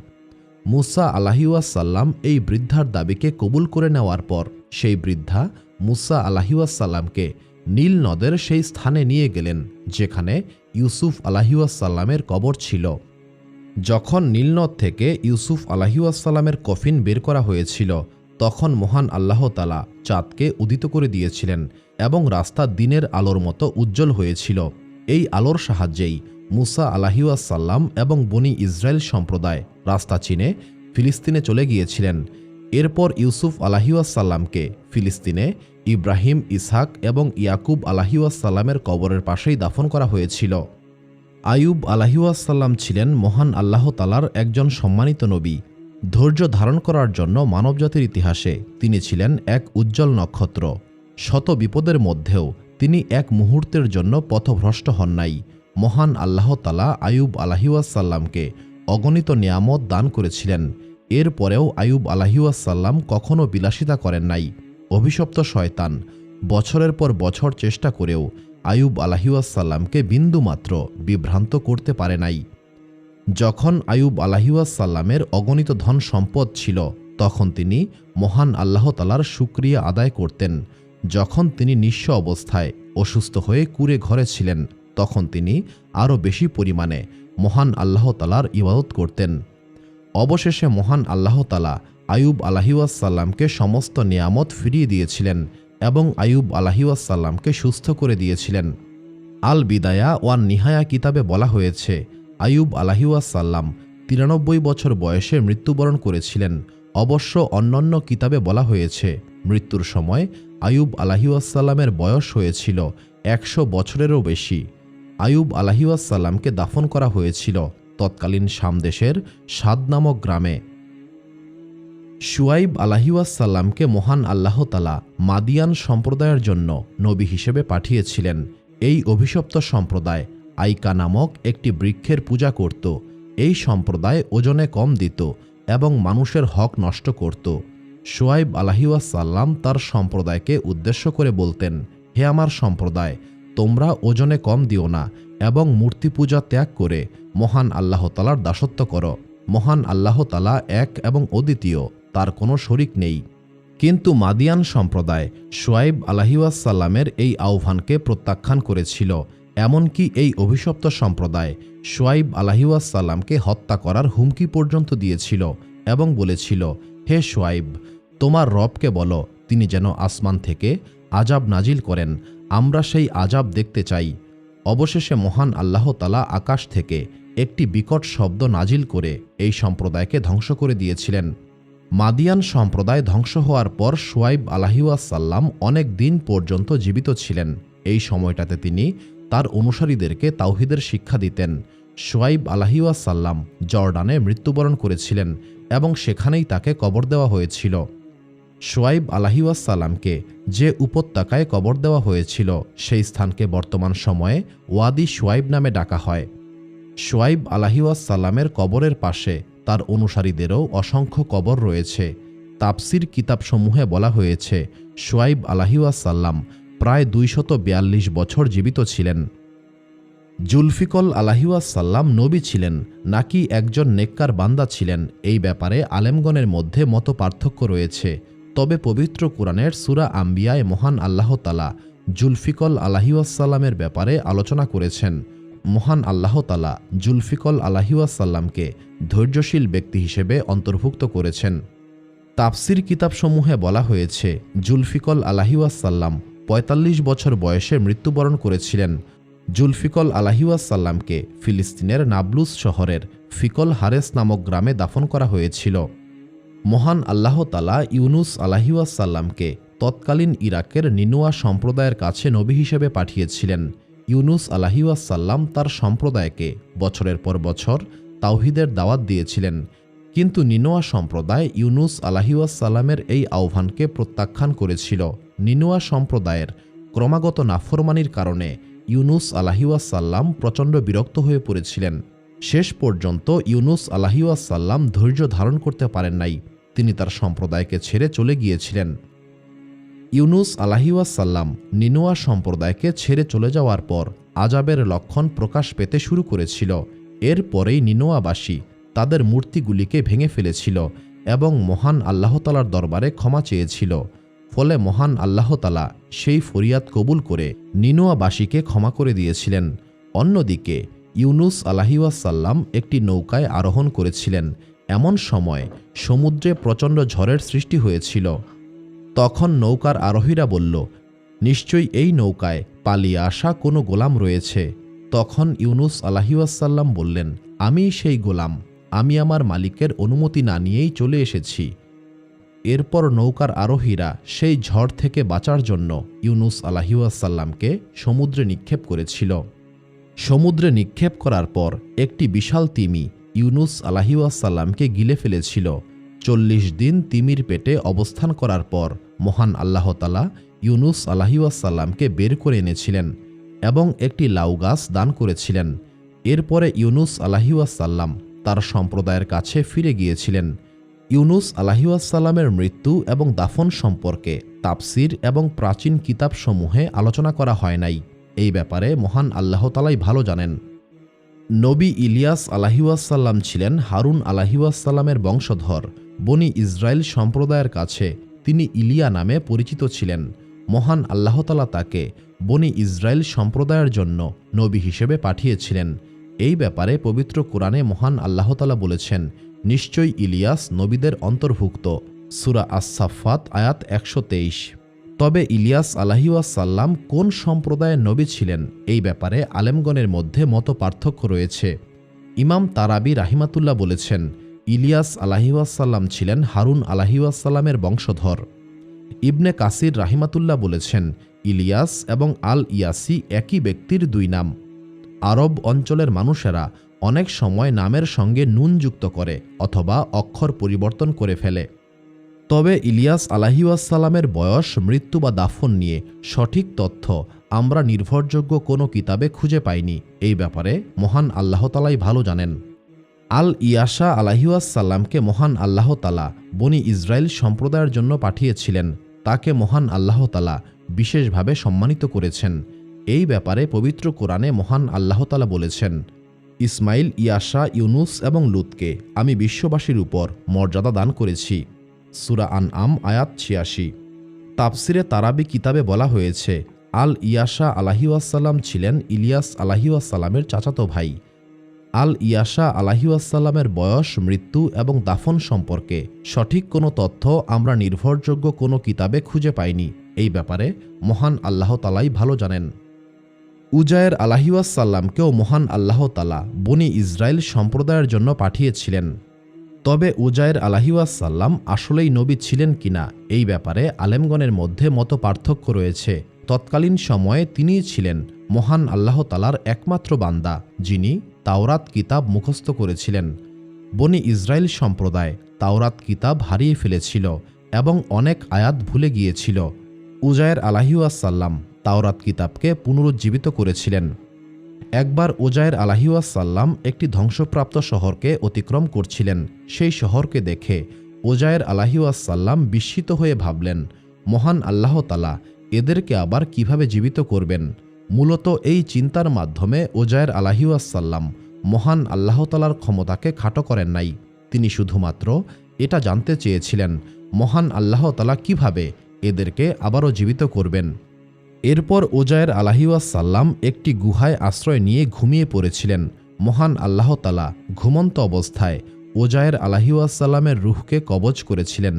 মুসা আলাইহিওয়াসাল্লাম এই বৃদ্ধার দাবিকে কবুল করে নেওয়ার পর সেই বৃদ্ধা মুসা আলাইহিওয়াসাল্লামকে নীল নদের সেই স্থানে নিয়ে গেলেন যেখানে ইউসুফ আলাইহিওয়াসাল্লামের কবর ছিল। যখন নীলনদ থেকে ইউসুফ আলাইহিওয়াসাল্লামের কফিন বের করা হয়েছিল তখন মহান আল্লাহ তাআলা চাঁদকে উদিত করে দিয়েছিলেন এবং রাস্তা দিনের আলোর মতো উজ্জ্বল হয়েছিল। এই আলোর সাহায্যেই মুসা আলাইহিওয়াসাল্লাম এবং বনি ইসরায়েল সম্প্রদায় রাস্তা চিনে ফিলিস্তিনে চলে গিয়েছিলেন। এরপর ইউসুফ আলাইহিওয়াসাল্লামকে ফিলিস্তিনে ইব্রাহিম, ইসহাক এবং ইয়াকুব আলাইহিওয়াসাল্লামের কবরের পাশেই দাফন করা হয়েছিল। আইয়ুব আলাইহিওয়াসাল্লাম ছিলেন মহান আল্লাহ তাআলার একজন সম্মানিত নবী। ধৈর্য ধারণ করার জন্য মানবজাতির ইতিহাসে তিনি ছিলেন এক উজ্জ্বল নক্ষত্র। শত বিপদের মধ্যেও তিনি এক মুহূর্তের জন্য পথভ্রষ্ট হন নাই। মহান আল্লাহ তাআলা আইয়ুব আলাইহিওয়াসাল্লামকে অগণিত নিয়ামত দান করেছিলেন। এরপরেও আইয়ুব আলাইহিওয়াসাল্লাম কখনও বিলাসিতা করেন নাই। অভিশপ্ত শয়তান বছরের পর বছর চেষ্টা করেও আইয়ুব আলাইহিওয়াসাল্লামকে বিন্দুমাত্র বিভ্রান্ত করতে পারে নাই। যখন আইয়ুব আলাইহিওয়াসাল্লামের অগণিত ধন সম্পদ ছিল তখন তিনি মহান আল্লাহ তাআলার শুকরিয়া আদায় করতেন। যখন তিনি নিঃস্ব অবস্থায় অসুস্থ হয়ে কুঁড়ে ঘরে ছিলেন তখন তিনি আরও বেশি পরিমাণে মহান আল্লাহ তাআলার ইবাদত করতেন। অবশেষে মহান আল্লাহ তাআলা আইয়ুব আলাইহিওয়াসাল্লামকে সমস্ত নিয়ামত ফিরিয়ে দিয়েছিলেন এবং আইয়ুব আলাইহিওয়াসাল্লামকে সুস্থ করে দিয়েছিলেন। আল বিদায়া ওয়ান নিহায়া কিতাবে বলা হয়েছে, আইয়ুব আলাইহিওয়াসাল্লাম 93 বছর বয়সে মৃত্যুবরণ করেছিলেন। অবশ্য অন্যান্য কিতাবে বলা হয়েছে মৃত্যুর সময় আইয়ুব আলাইহিওয়াসাল্লামের বয়স হয়েছিল 100 বছরেরও বেশি। আইয়ুব আলাইহিওয়াসাল্লামকে দাফন করা হয়েছিল তৎকালীন শাম দেশের সাদ নামক গ্রামে। শুআইব আলাইহিওয়াসাল্লামকে মহান আল্লাহ তাআলা মাদিয়ান সম্প্রদায়ের জন্য নবী হিসেবে পাঠিয়েছিলেন। এই অভিশপ্ত সম্প্রদায় আইকা নামক একটি বৃক্ষের পূজা করত। এই সম্প্রদায় ওজনে কম দিত এবং মানুষের হক নষ্ট করত। শুআইব আলাইহিওয়াসাল্লাম তার সম্প্রদায়কে উদ্দেশ্য করে বলতেন, হে আমার সম্প্রদায়, তোমরা ওজনে কম দিও না এবং মূর্তি পূজা ত্যাগ করে মহান আল্লাহ তাআলার দাসত্ব করো। মহান আল্লাহ তাআলা এক এবং অদ্বিতীয়, তার কোনো শরিক নেই। কিন্তু মাদিয়ান সম্প্রদায় শুআইব আলাইহিওয়াসাল্লামের এই আহ্বানকে প্রত্যাখ্যান করেছিল। এমনকি এই অভিশপ্ত সম্প্রদায় শুআইব আলাইহিওয়াসাল্লামকে হত্যা করার হুমকি পর্যন্ত দিয়েছিল এবং বলেছিল, হে শুআইব, তোমার রবকে বলো তিনি যেন আসমান থেকে আযাব নাজিল করেন, আমরা সেই আযাব দেখতে চাই। অবশেষে মহান আল্লাহ তাআলা আকাশ থেকে একটি বিকট শব্দ নাজিল করে এই সম্প্রদায়কে ধ্বংস করে দিয়েছিলেন। মাদিয়ান সম্প্রদায় ধ্বংস হওয়ার পর শুআইব আলাইহিওয়াসাল্লাম অনেক দিন পর্যন্ত জীবিত ছিলেন। এই সময়টাতে তিনি তার অনুসারীদেরকে তাওহীদের শিক্ষা দিতেন। শুআইব আলাইহিওয়াসাল্লাম জর্ডানে মৃত্যুবরণ করেছিলেন এবং সেখানেই তাকে কবর দেওয়া হয়েছিল। শুআইব আলাইহিওয়াসাল্লামকে যে উপত্যকায় কবর দেওয়া হয়েছিল সেই স্থানকে বর্তমান সময়ে ওয়াদি শুআইব নামে ডাকা হয়। শুআইব আলাইহিওয়াসাল্লামের কবরের পাশে তার অনুসারীদেরও অসংখ্য কবর রয়েছে। তাফসির কিতাবসমূহে বলা হয়েছে শুআইব আলাইহিওয়াসাল্লাম প্রায় 242 বছর জীবিত ছিলেন। জুলফিকল আলাইহিওয়াসাল্লাম নবী ছিলেন নাকি একজন নেককার বান্দা ছিলেন, এই ব্যাপারে আলেমগণের মধ্যে মত পার্থক্য রয়েছে। তবে পবিত্র কুরআনের সূরা আম্বিয়ায় মহান আল্লাহ তাআলা জুলফিকল আলাইহিওয়াসাল্লামের ব্যাপারে আলোচনা করেছেন। মহান আল্লাহ তাআলা জুলফিকল আলাইহিওয়াসাল্লামকে ধৈর্যশীল ব্যক্তি হিসেবে অন্তর্ভুক্ত করেছেন। তাফসির কিতাবসমূহে বলা হয়েছে জুলফিকল আলাইহিওয়াসাল্লাম 45 বছর বয়সে মৃত্যুবরণ করেছিলেন। জুলফিকল আলাইহিওয়াসাল্লামকে ফিলিস্তিনের নাবলুস শহরের ফিকল হারেস নামক গ্রামে দাফন করা হয়েছিল। মহান আল্লাহ তাআলা ইউনুস আলাইহিওয়াসাল্লামকে তৎকালীন ইরাকের নিনুয়া সম্প্রদায়ের কাছে নবী হিসেবে পাঠিয়েছিলেন। ইউনুস আলাইহিওয়াসাল্লাম তার সম্প্রদায়কে বছরের পর বছর তাওহীদের দাওয়াত দিয়েছিলেন, কিন্তু নিনোয়া সম্প্রদায় ইউনুস আলাইহিওয়াসাল্লামের এই আহ্বানকে প্রত্যাখ্যান করেছিল। নিনোয়া সম্প্রদায়ের ক্রমাগত নাফরমানির কারণে ইউনুস আলাইহিওয়াসাল্লাম প্রচণ্ড বিরক্ত হয়ে পড়েছিলেন। শেষ পর্যন্ত ইউনুস আলাইহিওয়াসাল্লাম ধৈর্য ধারণ করতে পারেন নাই, তিনি তার সম্প্রদায়কে ছেড়ে চলে গিয়েছিলেন। ইউনুস আলাইহিওয়াসাল্লাম নিনোয়া সম্প্রদায়কে ছেড়ে চলে যাওয়ার পর আযাবের লক্ষণ প্রকাশ পেতে শুরু করেছিল। এরপরেই নিনোয়াবাসী তাদের মূর্তিগুলিকে ভেঙে ফেলেছিল এবং মহান আল্লাহ তাআলার দরবারে ক্ষমা চেয়েছিল। ফলে মহান আল্লাহ তাআলা সেই ফরিয়াদ কবুল করে নিনোয়াবাসীকে ক্ষমা করে দিয়েছিলেন। অন্যদিকে ইউনুস আলাইহিওয়াসাল্লাম একটি নৌকায় আরোহণ করেছিলেন। এমন সময় সমুদ্রে প্রচণ্ড ঝড়ের সৃষ্টি হয়েছিল। তখন নৌকার আরোহীরা বলল, নিশ্চয়ই এই নৌকায় পালিয়ে আসা কোনো গোলাম রয়েছে। তখন ইউনুস আলাইহিওয়াসাল্লাম বললেন, আমিই সেই গোলাম, আমি আমার মালিকের অনুমতি না নিয়েই চলে এসেছি। এরপর নৌকার আরোহীরা সেই ঝড় থেকে বাঁচার জন্য ইউনুস আলাইহিওয়াসাল্লামকে সমুদ্রে নিক্ষেপ করেছিল। সমুদ্রে নিক্ষেপ করার পর একটি বিশাল তিমি ইউনুস আলাইহিওয়াসাল্লামকে গিলে ফেলেছিল। 40 দিন তিমির পেটে অবস্থান করার পর মহান আল্লাহ তাআলা ইউনুস আলাইহিওয়াসাল্লামকে বের করে এনেছিলেন এবং একটি লাউ গাছ দান করেছিলেন। এরপরে ইউনুস আলাইহিওয়াসাল্লাম তার সম্প্রদায়ের কাছে ফিরে গিয়েছিলেন। ইউনুস আলাইহিওয়াসাল্লামের মৃত্যু এবং দাফন সম্পর্কে তাফসির এবং প্রাচীন কিতাবসমূহে আলোচনা করা হয় নাই। এই ব্যাপারে মহান আল্লাহ তাআলাই ভালো জানেন। নবী ইলিয়াস আলাইহিওয়াসাল্লাম ছিলেন হারুন আলাইহিওয়াসাল্লামের বংশধর। বনি ইসরায়েল সম্প্রদায়ের কাছে তিনি ইলিয়া নামে পরিচিত ছিলেন। মহান আল্লাহ তাআলা তাকে বনি ইসরায়েল সম্প্রদায়ের জন্য নবী হিসেবে পাঠিয়েছিলেন। এই ব্যাপারে পবিত্র কোরআনে মহান আল্লাহ তাআলা বলেছেন, নিশ্চয়ই ইলিয়াস নবীদের অন্তর্ভুক্ত। সূরা আস-সাফফাত আয়াত 123। তবে ইলিয়াস আলাইহিওয়াসাল্লাম কোন সম্প্রদায়ের নবী ছিলেন এই ব্যাপারে আলেমগণের মধ্যে মত পার্থক্য রয়েছে। ইমাম তারাবি রাহিমাতুল্লাহ বলেছেন, ইলিয়াস আলাইহিওয়াসাল্লাম ছিলেন হারুন আলাইহিওয়াসাল্লামের বংশধর। ইবনে কাসির রাহিমাতুল্লাহ বলেছেন, ইলিয়াস এবং আল ইয়াসি একই ব্যক্তির দুই নাম। আরব অঞ্চলের মানুষেরা অনেক সময় নামের সঙ্গে নুন যুক্ত করে অথবা অক্ষর পরিবর্তন করে ফেলে। তবে ইলিয়াস আলাইহিওয়াসাল্লামের বয়স, মৃত্যু বা দাফন নিয়ে সঠিক তথ্য আমরা নির্ভরযোগ্য কোনো কিতাবে খুঁজে পাইনি। এই ব্যাপারে মহান আল্লাহ তাআলাই ভালো জানেন। আল ইয়াসা আলাইহিওয়াসাল্লামকে মহান আল্লাহ তাআলা বনি ইসরায়েল সম্প্রদায়ের জন্য পাঠিয়েছিলেন। তাকে মহান আল্লাহ তাআলা বিশেষভাবে সম্মানিত করেছেন। এই ব্যাপারে পবিত্র কোরআনে মহান আল্লাহ তাআলা বলেছেন, ইসমাইল, ইয়াসা, ইউনুস এবং লুতকে আমি বিশ্ববাসীর উপর মর্যাদা দান করেছি। সূরা আনআম আয়াত 86। তাফসিরে তারাবি কিতাবে বলা হয়েছে, আল ইয়াসা আলাইহিওয়াসাল্লাম ছিলেন ইলিয়াস আলাইহিওয়াসাল্লামের চাচাতো ভাই। আল ইয়াসা আলাইহিওয়াসাল্লামের বয়স, মৃত্যু এবং দাফন সম্পর্কে সঠিক কোনো তথ্য আমরা নির্ভরযোগ্য কোনো কিতাবে খুঁজে পাইনি। এই ব্যাপারে মহান আল্লাহ তাআলাই ভালো জানেন। উজায়ের আলাইহিওয়াসাল্লামকেও মহান আল্লাহ তাআলা বনি ইসরায়েল সম্প্রদায়ের জন্য পাঠিয়েছিলেন। তবে উজায়ের আলাইহিওয়াসাল্লাম আসলেই নবী ছিলেন কিনা এই ব্যাপারে আলেমগণের মধ্যে মত পার্থক্য রয়েছে। তৎকালীন সময়ে তিনিই ছিলেন মহান আল্লাহ তাআলার একমাত্র বান্দা, যিনি তাওরাত কিতাব মুখস্থ করেছিলেন। বনি ইসরায়েল সম্প্রদায় তাওরাত কিতাব হারিয়ে ফেলেছিল এবং অনেক আয়াত ভুলে গিয়েছিল। উজায়ের আলাইহিওয়াসাল্লাম তাওরাত কিতাবকে পুনরুজ্জীবিত করেছিলেন। একবার উজায়ের আলাইহিওয়াসাল্লাম একটি ধ্বংসপ্রাপ্ত শহরকে অতিক্রম করছিলেন। সেই শহরকে দেখে উজায়ের আলাইহিওয়াসাল্লাম বিস্মিত হয়ে ভাবলেন, মহান আল্লাহ তাআলা এদেরকে আবার কিভাবে জীবিত করবেন। মূলত এই চিন্তার মাধ্যমে উজায়ের আলাইহিওয়াসাল্লাম মহান আল্লাহ তাআলার ক্ষমতাকে খাটো করেন নাই। তিনি শুধুমাত্র এটা জানতে চেয়েছিলেন, মহান আল্লাহ তাআলা কিভাবে এদেরকে আবারও জীবিত করবেন। এরপর উজায়ের আলাইহিওয়াসাল্লাম একটি গুহায় আশ্রয় নিয়ে ঘুমিয়ে পড়েছিলেন। মহান আল্লাহ তাআলা ঘুমন্ত অবস্থায় উজায়ের আলাইহিওয়াসাল্লামের রূহকে কবজ করেছিলেন।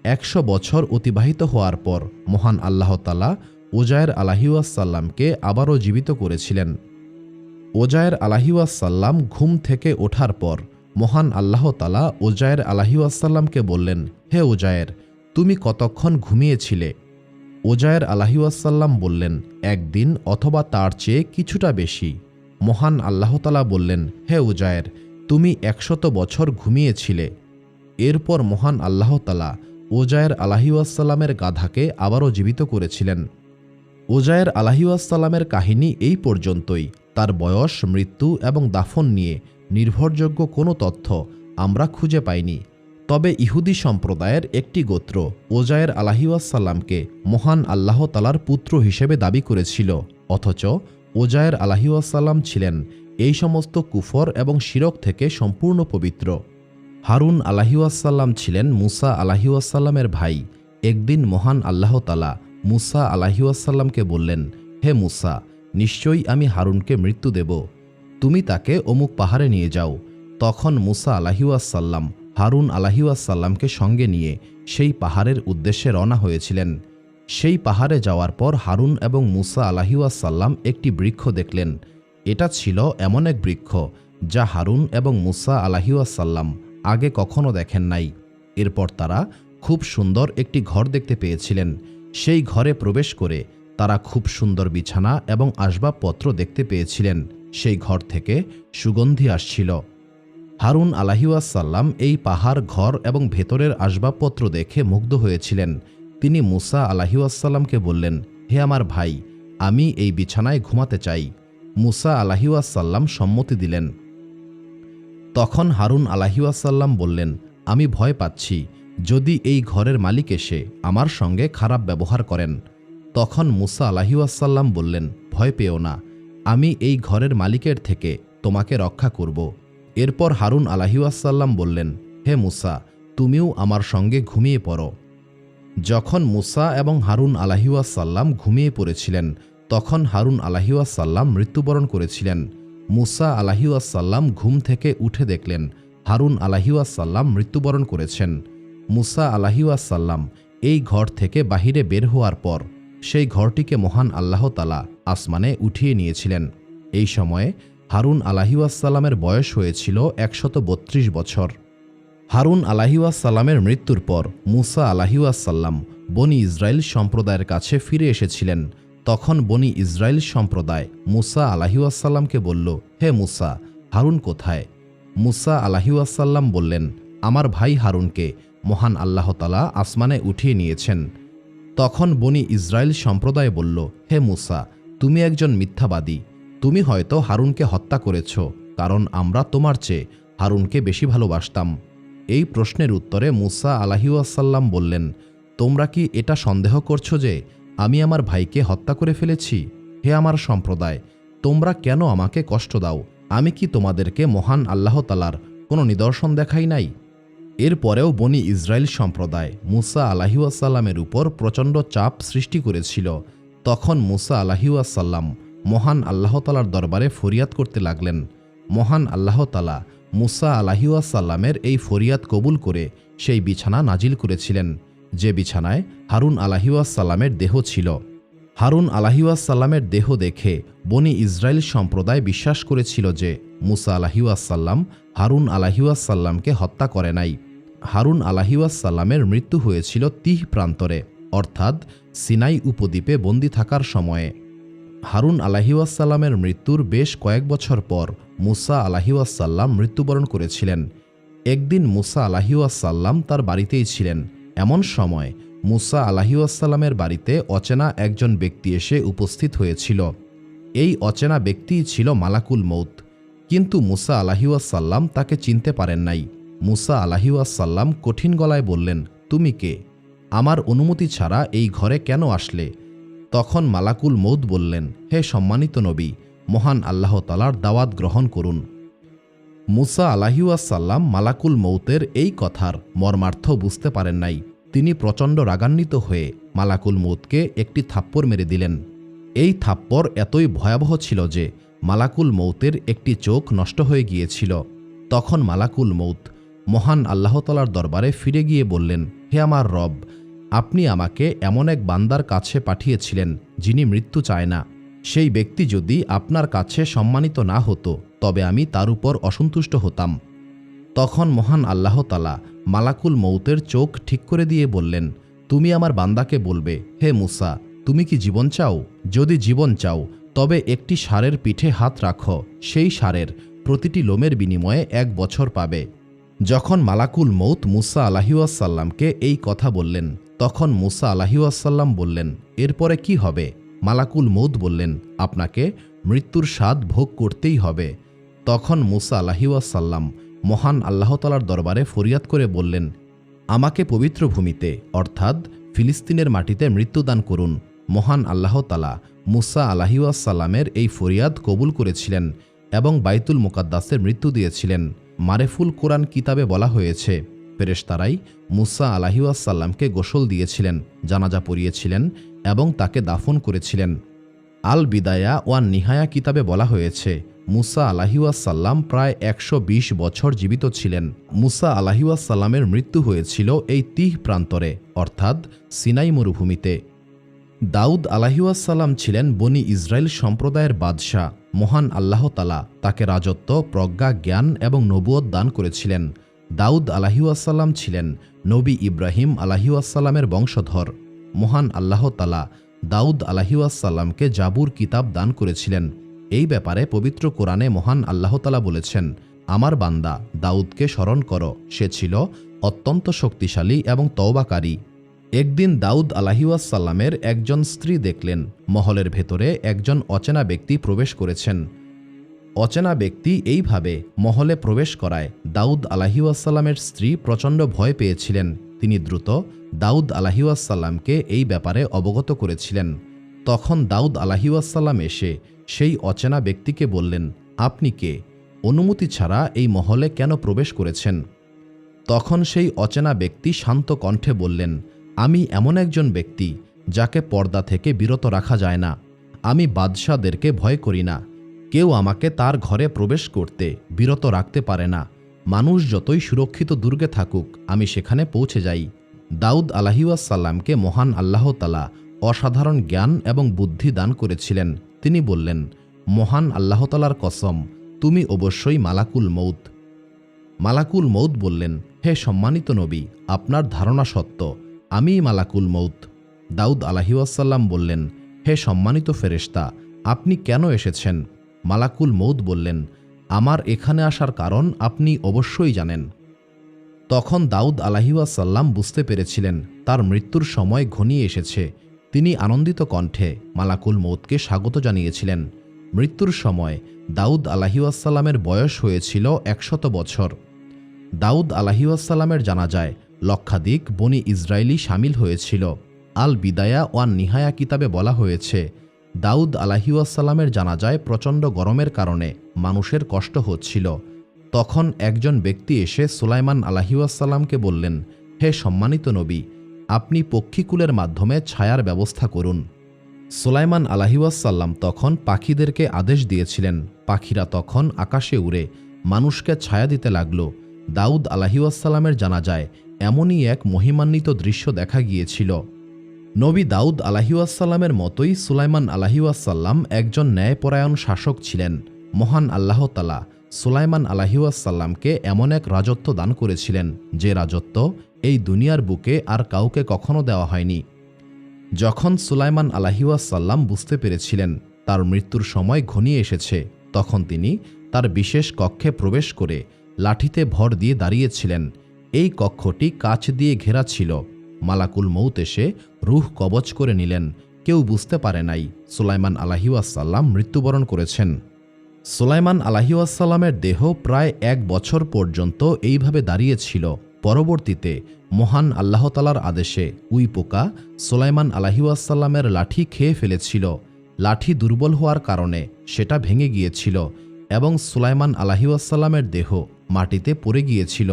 100 বছর অতিবাহিত হওয়ার পর মহান আল্লাহ তাআলা উজায়ের আলাইহিওয়াসাল্লামকে আবারও জীবিত করেছিলেন। উজায়ের আলাইহিওয়াসাল্লাম ঘুম থেকে ওঠার পর মহান আল্লাহ তাআলা উজায়ের আলাইহিসসালামকে বললেন, হে উজায়ের, তুমি কতক্ষণ ঘুমিয়েছিলে? উজায়ের আলাইহিসসালাম বললেন, একদিন অথবা তার চেয়ে কিছুটা বেশি। মহান আল্লাহ তাআলা বললেন, হে উজায়ের, তুমি 100 বছর ঘুমিয়েছিলে। এরপর মহান আল্লাহ তাআলা উজায়ের আলাইহিসসালামের গাধাকে আবারও জীবিত করেছিলেন। উজায়ের আলাইহিসসালামের কাহিনী এই পর্যন্তই। তার বয়স, মৃত্যু এবং দাফন নিয়ে নির্ভরযোগ্য কোনো তথ্য আমরা খুঁজে পাইনি। তবে ইহুদি সম্প্রদায়ের একটি গোত্র উজায়ের আলাইহিসসালামকে মহান আল্লাহ তাআলার পুত্র হিসেবে দাবি করেছিল, অথচ উজায়ের আলাইহিসসালাম ছিলেন এই সমস্ত কুফর এবং শিরক থেকে সম্পূর্ণ পবিত্র। হারুন আলাইহিসসালাম ছিলেন মুসা আলাইহিসসালামের ভাই। একদিন মহান আল্লাহ তাআলা মুসা আলাইহিসসালামকে বললেন, হে মুসা, নিশ্চয়ই আমি হারুনকে মৃত্যু দেব, তুমি তাকে অমুক পাহাড়ে নিয়ে যাও। তখন মুসা আলাইহিসসালাম হারুন আলাইহিসসালামকে সঙ্গে নিয়ে সেই পাহাড়ের উদ্দেশ্যে রওনা হয়েছিলেন। সেই পাহাড়ে যাওয়ার পর হারুন এবং মুসা আলাইহিসসালাম একটি বৃক্ষ দেখলেন। এটা ছিল এমন এক বৃক্ষ যা হারুন এবং মুসা আলাইহিসসালাম আগে কখনো দেখেন নাই। এরপর তারা খুব সুন্দর একটি ঘর দেখতে পেয়েছিলেন। সেই ঘরে প্রবেশ করে তারা খুব সুন্দর বিছানা এবং আসবাবপত্র দেখতে পেয়েছিলেন। সেই ঘর থেকে সুগন্ধি আসছিল। হারুন আলাইহিসসালাম এই পাহাড়, ঘর এবং ভেতরের আসবাবপত্র দেখে মুগ্ধ হয়েছিলেন। তিনি মুসা আলাইহিসসালামকে বললেন, হে আমার ভাই, আমি এই বিছানায় ঘুমাতে চাই। মুসা আলাইহিসসালাম সম্মতি দিলেন। তখন হারুন আলাইহিসসালাম বললেন, আমি ভয় পাচ্ছি যদি এই ঘরের মালিক এসে আমার সঙ্গে খারাপ ব্যবহার করেন। তখন মুসা আলাইহিসসালাম বললেন, ভয় পেও না, আমি এই ঘরের মালিকের থেকে তোমাকে রক্ষা করব। এরপর হারুন আলাইহিসসালাম বললেন, হে মুসা, তুমিও আমার সঙ্গে ঘুমিয়ে পড়ো। যখন মুসা এবং হারুন আলাইহিসসালাম ঘুমিয়ে পড়েছিলেন, তখন হারুন আলাইহিসসালাম মৃত্যুবরণ করেছিলেন। মুসা আলাইহিসসালাম ঘুম থেকে উঠে দেখলেন হারুন আলাইহিসসালাম মৃত্যুবরণ করেছেন। মুসা আলাইহিসসালাম এই ঘর থেকে বাহিরে বের হওয়ার পর সেই ঘরটিকে মহান আল্লাহ তাআলা আসমানে উঠিয়ে নিয়েছিলেন। এই সময়ে হারুন আলাইহিসসালামের বয়স হয়েছিল 132 বছর। হারুন আলাইহিসসালামের মৃত্যুর পর মুসা আলাইহিসসালাম বনি ইসরাইল সম্প্রদায়ের কাছে ফিরে এসেছিলেন। তখন বনি ইসরাইল সম্প্রদায় মুসা আলাইহিসসালামকে বলল, হে মুসা, হারুন কোথায়? মুসা আলাইহিসসালাম বললেন, আমার ভাই হারুনকে মহান আল্লাহ তাআলা আসমানে উঠিয়ে নিয়েছেন। তখন বনি ইসরাইল সম্প্রদায় বলল, হে মুসা, তুমি একজন মিথ্যাবাদী। তুমি হয়তো হারুনকে হত্যা করেছ, কারণ আমরা তোমার চেয়ে হারুনকে বেশি ভালোবাসতাম। এই প্রশ্নের উত্তরে মুসা আলাইহিসসালাম বললেন, তোমরা কি এটা সন্দেহ করছো যে আমি আমার ভাইকে হত্যা করে ফেলেছি? হে আমার সম্প্রদায়, তোমরা কেন আমাকে কষ্ট দাও? আমি কি তোমাদেরকে মহান আল্লাহ তাআলার কোনো নিদর্শন দেখাই নাই? এরপরেও বনি ইসরাইল সম্প্রদায় মুসা আলাইহিসসালামের উপর প্রচণ্ড চাপ সৃষ্টি করেছিল। তখন মুসা আলাইহিসসালাম মহান আল্লাহ তাআলার দরবারে ফরিয়াদ করতে লাগলেন। মহান আল্লাহ তাআলা মুসা আলাইহিসসালামের এই ফরিয়াদ কবুল করে সেই বিছানা নাজিল করেছিলেন, যে বিছানায় হারুন আলাইহিসসালামের দেহ ছিল। হারুন আলাইহিসসালামের দেহ দেখে বনি ইসরাইল সম্প্রদায় বিশ্বাস করেছিল যে মুসা আলাইহিসসালাম হারুন আলাইহিসসালামকে হত্যা করে নাই। হারুন আলাইহিসসালামের মৃত্যু হয়েছিল তিহ প্রান্তরে, অর্থাৎ সিনাই উপদ্বীপে বন্দী থাকার সময়ে। হারুন আলাইহিসসালামের মৃত্যুর বেশ কয়েক বছর পর মুসা আলাইহিসসালাম মৃত্যুবরণ করেছিলেন। একদিন মুসা আলাইহিসসালাম তার বাড়িতেই ছিলেন। এমন সময় মুসা আলাইহিসসালামের বাড়িতে অচেনা একজন ব্যক্তি এসে উপস্থিত হয়েছিল। এই অচেনা ব্যক্তিই ছিল মালাকুল মউত, কিন্তু মুসা আলাইহিসসালাম তাকে চিনতে পারেন নাই। মুসা আলাইহিসসালাম কঠিন গলায় বললেন, তুমি কে? আমার অনুমতি ছাড়া এই ঘরে কেন আসলে? তখন মালাকুল মউত বললেন, হে সম্মানিত নবী, মহান আল্লাহ তাআলার দাওয়াত গ্রহণ করুন। মুসা আলাইহিসসালাম মালাকুল মউতের এই কথার মর্মার্থ বুঝতে পারেন নাই। তিনি প্রচণ্ড রাগান্বিত হয়ে মালাকুল মউতকে একটি থাপ্পড় মেরে দিলেন। এই থাপ্পড় এতই ভয়াবহ ছিল যে মালাকুল মউতের একটি চোখ নষ্ট হয়ে গিয়েছিল। তখন মালাকুল মউত মহান আল্লাহ তাআলার দরবারে ফিরে গিয়ে বললেন, হে আমার রব, আপনি আমাকে এমন এক বান্দার কাছে পাঠিয়েছিলেন যিনি মৃত্যু চায় না। সেই ব্যক্তি যদি আপনার কাছে সম্মানিত না হতো তবে আমি তার উপর অসন্তুষ্ট হতাম। তখন মহান আল্লাহ তাআলা মালাকুল মউতের চোখ ঠিক করে দিয়ে বললেন, তুমি আমার বান্দাকে বলবে, হে মুসা, তুমি কি জীবন চাও? যদি জীবন চাও তবে একটি ষাঁড়ের পিঠে হাত রাখো, সেই ষাঁড়ের প্রতিটি লোমের বিনিময়ে 1 বছর পাবে। যখন মালাকুল মউত মুসা আলাইহিওয়াসাল্লামকে এই কথা বললেন, তখন মুসা আলাইহিওয়াসাল্লাম বললেন, এরপরে কি হবে? মালাকুল মউত বললেন, আপনাকে মৃত্যুর স্বাদ ভোগ করতেই হবে। তখন মুসা আলাইহিওয়াসাল্লাম মহান আল্লাহ তাআলার দরবারে ফরিয়াদ করে বললেন, আমাকে পবিত্র ভূমিতে অর্থাৎ ফিলিস্তিনের মাটিতে মৃত্যুদান করুন। মহান আল্লাহ তাআলা মুসা আলাইহিওয়াসাল্লামের এই ফরিয়াদ কবুল করেছিলেন এবং বাইতুল মুকাদ্দাসে মৃত্যু দিয়েছিলেন। মারেফুল কোরআন কিতাবে বলা হয়েছে, ফেরেশতারাই মুসা আলাইহিওয়াসাল্লামকে গোসল দিয়েছিলেন, জানাজা পড়িয়েছিলেন এবং তাকে দাফন করেছিলেন। আল বিদায়া ওয়ান নিহায়া কিতাবে বলা হয়েছে, মুসা আলাইহিওয়াসাল্লাম প্রায় 120 বছর জীবিত ছিলেন। মুসা আলাইহিওয়াসাল্লামের মৃত্যু হয়েছিল এই তিহ প্রান্তরে অর্থাৎ সিনাই মরুভূমিতে। দাউদ আলাইহিওয়াসাল্লাম ছিলেন বনি ইসরায়েল সম্প্রদায়ের বাদশাহ। মহান আল্লাহ তাআলা তাকে রাজত্ব, প্রজ্ঞা, জ্ঞান এবং নবুয়ত দান করেছিলেন। দাউদ আলাইহিওয়াসাল্লাম ছিলেন নবী ইব্রাহিম আলাইহিওয়াসাল্লামের বংশধর। মহান আল্লাহ তাআলা দাউদ আলাইহিওয়াসাল্লামকে জাবুর কিতাব দান করেছিলেন। এই ব্যাপারে পবিত্র কোরআনে মহান আল্লাহ তাআলা বলেছেন, আমার বান্দা দাউদকে স্মরণ করো, সে ছিল অত্যন্ত শক্তিশালী এবং তওবাকারী। একদিন দাউদ আলাইহিওয়াসাল্লামের একজন স্ত্রী দেখলেন, মহলের ভেতরে একজন অচেনা ব্যক্তি প্রবেশ করেছেন। অচেনা ব্যক্তি এইভাবে মহলে প্রবেশ করায় দাউদ আলাইহিওয়াসাল্লামের স্ত্রী প্রচণ্ড ভয় পেয়েছিলেন। তিনি দ্রুত দাউদ আলাইহিওয়াসাল্লামকে এই ব্যাপারে অবগত করেছিলেন। তখন দাউদ আলাইহিওয়াসাল্লাম এসে সেই অচেনা ব্যক্তিকে বললেন, আপনি কে? অনুমতি ছাড়া এই মহলে কেন প্রবেশ করেছেন? তখন সেই অচেনা ব্যক্তি শান্ত কণ্ঠে বললেন, আমি এমন একজন ব্যক্তি যাকে পর্দা থেকে বিরত রাখা যায় না। আমি বাদশাদেরকে ভয় করি না। কেউ আমাকে তার ঘরে প্রবেশ করতে বিরত রাখতে পারে না। মানুষ যতই সুরক্ষিত দুর্গে থাকুক, আমি সেখানে পৌঁছে যাই। দাউদ আলাইহিওয়াসাল্লামকে মহান আল্লাহ তাআলা অসাধারণ জ্ঞান এবং বুদ্ধি দান করেছিলেন। তিনি বললেন, মহান আল্লাহ তাআলার কসম, তুমি অবশ্যই মালাকুল মউত। মালাকুল মউত বললেন, হে সম্মানিত নবী, আপনার ধারণা সত্য, আমিই মালাকুল মউত। দাউদ আলাইহিওয়াসাল্লাম বললেন, হে সম্মানিত ফেরেশতা, আপনি কেন এসেছেন? মালাকুল মউত বললেন, আমার এখানে আসার কারণ আপনি অবশ্যই জানেন। তখন দাউদ আলাইহিওয়াসাল্লাম বুঝতে পেরেছিলেন তার মৃত্যুর সময় ঘনিয়ে এসেছে। তিনি আনন্দিত কণ্ঠে মালাকুল মউতকে স্বাগত জানিয়েছিলেন। মৃত্যুর সময় দাউদ আলাইহিওয়াসাল্লামের বয়স হয়েছিল 100 বছর। দাউদ আলাইহিওয়াসাল্লামের জানাজায় লক্ষাধিক বনি ইসরায়েলি শামিল হয়েছিল। আল বিদায়া ওয়ান নিহায়া কিতাবে বলা হয়েছে, দাউদ আলাইহিওয়াসাল্লামের জানাজায় প্রচণ্ড গরমের কারণে মানুষের কষ্ট হচ্ছিল। তখন একজন ব্যক্তি এসে সুলাইমান আলাইহিওয়াসাল্লামকে বললেন, হে সম্মানিত নবী, আপনি পক্ষীকুলের মাধ্যমে ছায়ার ব্যবস্থা করুন। সুলাইমান আলাইহিওয়াসাল্লাম তখন পাখিদেরকে আদেশ দিয়েছিলেন। পাখিরা তখন আকাশে উড়ে মানুষকে ছায়া দিতে লাগল। দাউদ আলাইহিওয়াসাল্লামের জানাজায় এমনই এক মহিমান্বিত দৃশ্য দেখা গিয়েছিল। নবী দাউদ আলাইহিওয়াসাল্লামের মতোই সুলাইমান আলাইহিওয়াসাল্লাম একজন ন্যায়পরায়ণ শাসক ছিলেন। মহান আল্লাহ তাআলা সুলাইমান আলাইহিওয়াসাল্লামকে এমন এক রাজত্ব দান করেছিলেন, যে রাজত্ব এই দুনিয়ার বুকে আর কাউকে কখনো দেওয়া হয়নি। যখন সুলাইমান আলাইহিওয়াসাল্লাম বুঝতে পেরেছিলেন তার মৃত্যুর সময় ঘনিয়ে এসেছে, তখন তিনি তার বিশেষ কক্ষে প্রবেশ করে লাঠিতে ভর দিয়ে দাঁড়িয়েছিলেন। এই কক্ষটি কাচ দিয়ে ঘেরা ছিল। মালাকুল মউত এসে রূহ কবজ করে নিলেন। কেউ বুঝতে পারে নাই সুলাইমান আলাইহিওয়াসাল্লাম মৃত্যুবরণ করেছেন। সুলাইমান আলাইহিওয়াসাল্লামের দেহ প্রায় 1 বছর পর্যন্ত এইভাবে দাঁড়িয়েছিল। পরবর্তীতে মহান আল্লাহ তাআলার আদেশে উই পোকা সুলাইমান আলাইহিওয়াসাল্লামের লাঠি খেয়ে ফেলেছিল। লাঠি দুর্বল হওয়ার কারণে সেটা ভেঙে গিয়েছিল এবং সুলাইমান আলাইহিওয়াসাল্লামের দেহ মাটিতে পড়ে গিয়েছিল।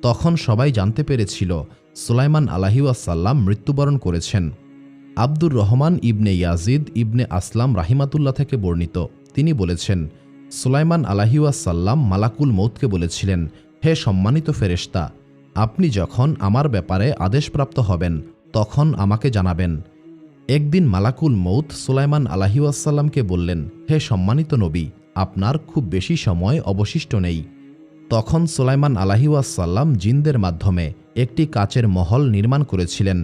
তখন সবাই জানতে পেরেছিল সুলাইমান আলাইহিওয়াসাল্লাম মৃত্যুবরণ করেছেন। আব্দুর রহমান ইবনে ইয়াজিদ ইবনে আসলাম রাহিমাতুল্লাহ থেকে বর্ণিত, তিনি বলেছেন, সুলাইমান আলাইহিওয়াসাল্লাম মালাকুল মউতকে বলেছিলেন, হে সম্মানিত ফেরেশতা, আপনি যখন আমার ব্যাপারে আদেশপ্রাপ্ত হবেন তখন আমাকে জানাবেন। একদিন মালাকুল মউত সুলাইমান আলাইহিওয়াসাল্লামকে বললেন, হে সম্মানিত নবী, আপনার খুব বেশি সময় অবশিষ্ট নেই। তখন সুলাইমান আলাইহিওয়াসাল্লাম জিনদের মাধ্যমে একটি কাচের মহল নির্মাণ করেছিলেন।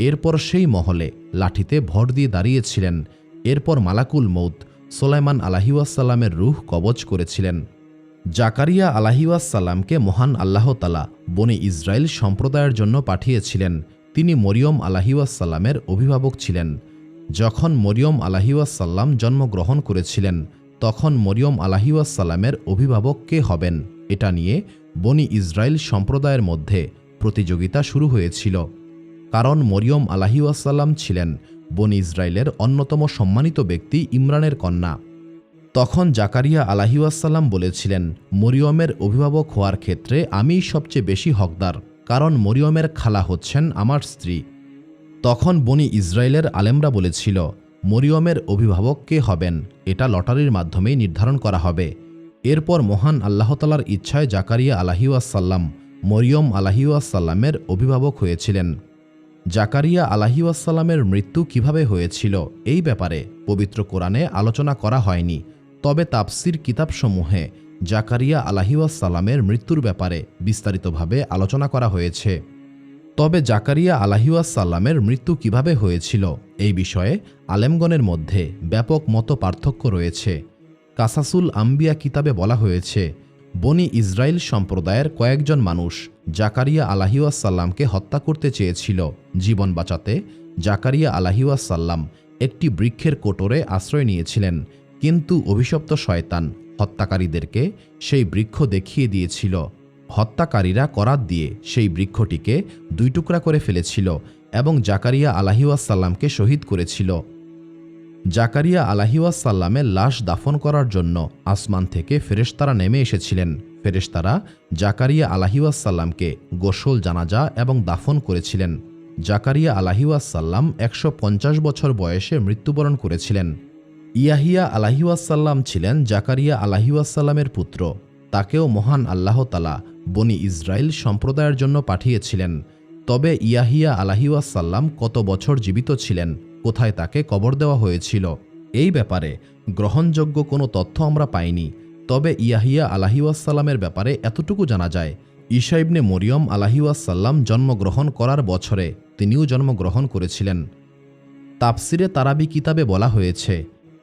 এরপর সেই মহলে লাঠিতে ভর দিয়ে দাঁড়িয়েছিলেন। এরপর মালাকুল মৌত সুলাইমান আলাইহিওয়াসাল্লামের রূহ কবজ করেছিলেন। জাকারিয়া আলাইহিওয়াসাল্লামকে মহান আল্লাহ তাআলা বনি ইসরায়েল সম্প্রদায়ের জন্য পাঠিয়েছিলেন। তিনি মরিয়ম আলাইহিওয়াসাল্লামের অভিভাবক ছিলেন। যখন মরিয়ম আলাইহিওয়াসাল্লাম জন্মগ্রহণ করেছিলেন, তখন মরিয়ম আলাইহিওয়াসাল্লামের অভিভাবক কে হবেন এটা নিয়ে বনি ইসরায়েল সম্প্রদায়ের মধ্যে প্রতিযোগিতা শুরু হয়েছিল। কারণ মরিয়ম আলাইহিওয়াসাল্লাম ছিলেন বনি ইসরায়েলের অন্যতম সম্মানিত ব্যক্তি ইমরানের কন্যা। তখন জাকারিয়া আলাইহিওয়াসাল্লাম বলেছিলেন, মরিয়মের অভিভাবক হওয়ার ক্ষেত্রে আমিই সবচেয়ে বেশি হকদার, কারণ মরিয়মের খালা হচ্ছেন আমার স্ত্রী। তখন বনি ইসরায়েলের আলেমরা বলেছিল, মরিয়মের অভিভাবক কে হবেন এটা লটারির মাধ্যমেই নির্ধারণ করা হবে। এরপর মহান আল্লাহ তাআলার ইচ্ছায় জাকারিয়া আলাইহিওয়াসাল্লাম মরিয়ম আলাইহিওয়াসাল্লামের অভিভাবক হয়েছিলেন। জাকারিয়া আলাইহিওয়াসাল্লামের মৃত্যু কিভাবে হয়েছিল এই ব্যাপারে পবিত্র কোরআনে আলোচনা করা হয়নি, তবে তাফসির কিতাবসমূহে জাকারিয়া আলাইহিওয়াসাল্লামের মৃত্যুর ব্যাপারে বিস্তারিতভাবে আলোচনা করা হয়েছে। তবে জাকারিয়া আলাইহিওয়াসাল্লামের মৃত্যু কিভাবে হয়েছিল এই বিষয়ে আলেমগণের মধ্যে ব্যাপক মত পার্থক্য রয়েছে। কাসাসুল আম্বিয়া কিতাবে বলা হয়েছে, বনি ইসরায়েল সম্প্রদায়ের কয়েকজন মানুষ জাকারিয়া আলাইহিওয়াসাল্লামকে হত্যা করতে চেয়েছিল। জীবন বাঁচাতে জাকারিয়া আলাইহিওয়াসাল্লাম একটি বৃক্ষের কোটরে আশ্রয় নিয়েছিলেন, কিন্তু অভিশপ্ত শয়তান হত্যাকারীদেরকে সেই বৃক্ষ দেখিয়ে দিয়েছিল। হত্যাকারীরা করাত দিয়ে সেই বৃক্ষটিকে 2 টুকরা করে ফেলেছিল এবং জাকারিয়া আলাইহিওয়াসাল্লামকে শহীদ করেছিল। জাকারিয়া আলাইহিওয়াসাল্লামের লাশ দাফন করার জন্য আসমান থেকে ফেরেশতারা নেমে এসেছিলেন। ফেরেশতারা জাকারিয়া আলাইহিওয়াসাল্লামকে গোসল, জানাজা এবং দাফন করেছিলেন। জাকারিয়া আলাইহিওয়াসাল্লাম 150 বছর বয়সে মৃত্যুবরণ করেছিলেন। ইয়াহিয়া আলাইহিওয়াসাল্লাম ছিলেন জাকারিয়া আলাইহিওয়াসাল্লামের পুত্র। তাকেও মহান আল্লাহ তাআলা বনি ইসরায়েল সম্প্রদায়ের জন্য পাঠিয়েছিলেন। তবে ইয়াহিয়া আলাইহিওয়াসাল্লাম কত বছর জীবিত ছিলেন, কোথায় তাকে কবর দেওয়া হয়েছিল এই ব্যাপারে গ্রহণযোগ্য কোনো তথ্য আমরা পাইনি। তবে ইয়াহিয়া আলাইহিওয়াসাল্লামের ব্যাপারে এতটুকু জানা যায়, ঈসা ইবনে মরিয়ম আলাইহিওয়াসাল্লাম জন্মগ্রহণ করার বছরে তিনিও জন্মগ্রহণ করেছিলেন। তাফসিরে তারাবি কিতাবে বলা হয়েছে,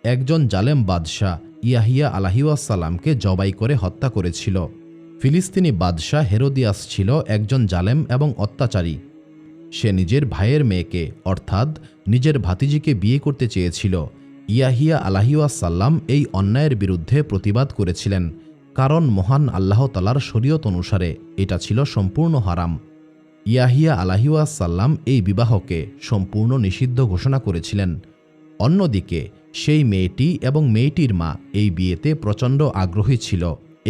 একজন জালেম বাদশাহ ইয়াহিয়া আলাইহিওয়াসাল্লামকে জবাই করে হত্যা করেছিল। ফিলিস্তিনি বাদশাহ হেরোদিয়াস ছিল একজন জালেম এবং অত্যাচারী। সে নিজের ভাইয়ের মেয়েকে অর্থাৎ নিজের ভাতিজিকে বিয়ে করতে চেয়েছিল। ইয়াহিয়া আলাইহিওয়াসাল্লাম এই অন্যায়ের বিরুদ্ধে প্রতিবাদ করেছিলেন, কারণ মহান আল্লাহ তাআলার শরীয়ত অনুসারে এটা ছিল সম্পূর্ণ হারাম। ইয়াহিয়া আলাইহিওয়াসাল্লাম এই বিবাহকে সম্পূর্ণ নিষিদ্ধ ঘোষণা করেছিলেন। অন্যদিকে সেই মেয়েটি এবং মেয়েটির মা এই বিয়েতে প্রচণ্ড আগ্রহী ছিল।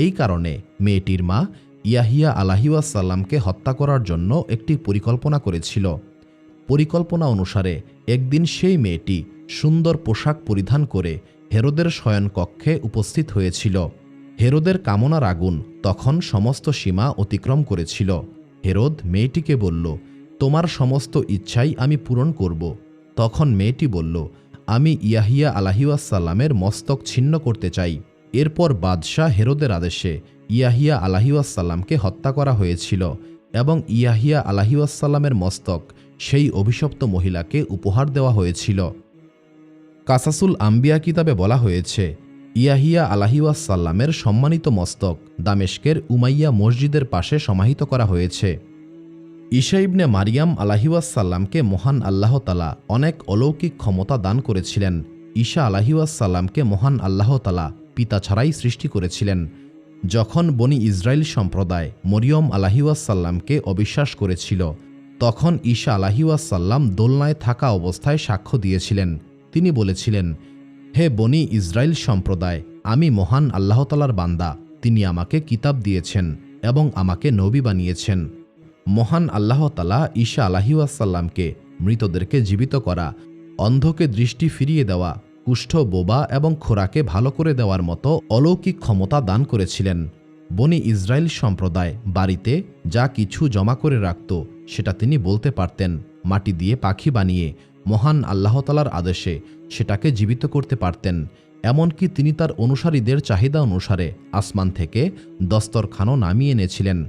এই কারণে মেয়েটির মা ইয়াহিয়া আলাইহিওয়াসাল্লামকে হত্যা করার জন্য একটি পরিকল্পনা করেছিল। পরিকল্পনা অনুসারে একদিন সেই মেয়েটি সুন্দর পোশাক পরিধান করে হেরোদের শয়নকক্ষে উপস্থিত হয়েছিল। হেরোদের কামনার আগুন তখন সমস্ত সীমা অতিক্রম করেছিল। হেরোদ মেয়েটিকে বলল, তোমার সমস্ত ইচ্ছাই আমি পূরণ করব। তখন মেয়েটি বলল, আমি ইয়াহিয়া আলাইহিওয়াসাল্লামের মস্তক ছিন্ন করতে চাই। এরপর বাদশাহ হেরোদের আদেশে ইয়াহিয়া আলাইহিওয়াসাল্লামকে হত্যা করা হয়েছিল এবং ইয়াহিয়া আলাইহিওয়াসাল্লামের মস্তক সেই অভিশপ্ত মহিলাকে উপহার দেওয়া হয়েছিল। কাসাসুল আম্বিয়া কিতাবে বলা হয়েছে, ইয়াহিয়া আলাইহিওয়াসাল্লামের সম্মানিত মস্তক দামেস্কের উমাইয়া মসজিদের পাশে সমাহিত করা হয়েছে। ঈসা ইবনে মারিয়াম আলাইহিওয়াসাল্লামকে মহান আল্লাহ তাআলা অনেক অলৌকিক ক্ষমতা দান করেছিলেন। ঈসা আলাইহিওয়াসাল্লামকে মহান আল্লাহ তাআলা পিতা ছাড়াই সৃষ্টি করেছিলেন। যখন বনি ইসরায়েল সম্প্রদায় মরিয়ম আলাইহিওয়াসাল্লামকে অবিশ্বাস করেছিল, তখন ঈসা আলাইহিওয়াসাল্লাম দোলনায় থাকা অবস্থায় সাক্ষ্য দিয়েছিলেন। তিনি বলেছিলেন, হে বনি ইসরায়েল সম্প্রদায়, আমি মহান আল্লাহ তাআলার বান্দা। তিনি আমাকে কিতাব দিয়েছেন এবং আমাকে নবী বানিয়েছেন। মহান আল্লাহ তাআলা ঈসা আলাইহিওয়াসাল্লামকে মৃতদেরকে জীবিত করা, অন্ধকে দৃষ্টি ফিরিয়ে দেওয়া, কুষ্ঠ, বোবা এবং খোরাকে ভালো করে দেওয়ার মতো অলৌকিক ক্ষমতা দান করেছিলেন। বনি ইসরায়েল সম্প্রদায় বাড়িতে যা কিছু জমা করে রাখত সেটা তিনি বলতে পারতেন। মাটি দিয়ে পাখি বানিয়ে মহান আল্লাহ তাআলার আদেশে সেটাকে জীবিত করতে পারতেন। এমনকি তিনি তার অনুসারীদের চাহিদা অনুসারে আসমান থেকে দস্তরখানও নামিয়ে এনেছিলেন।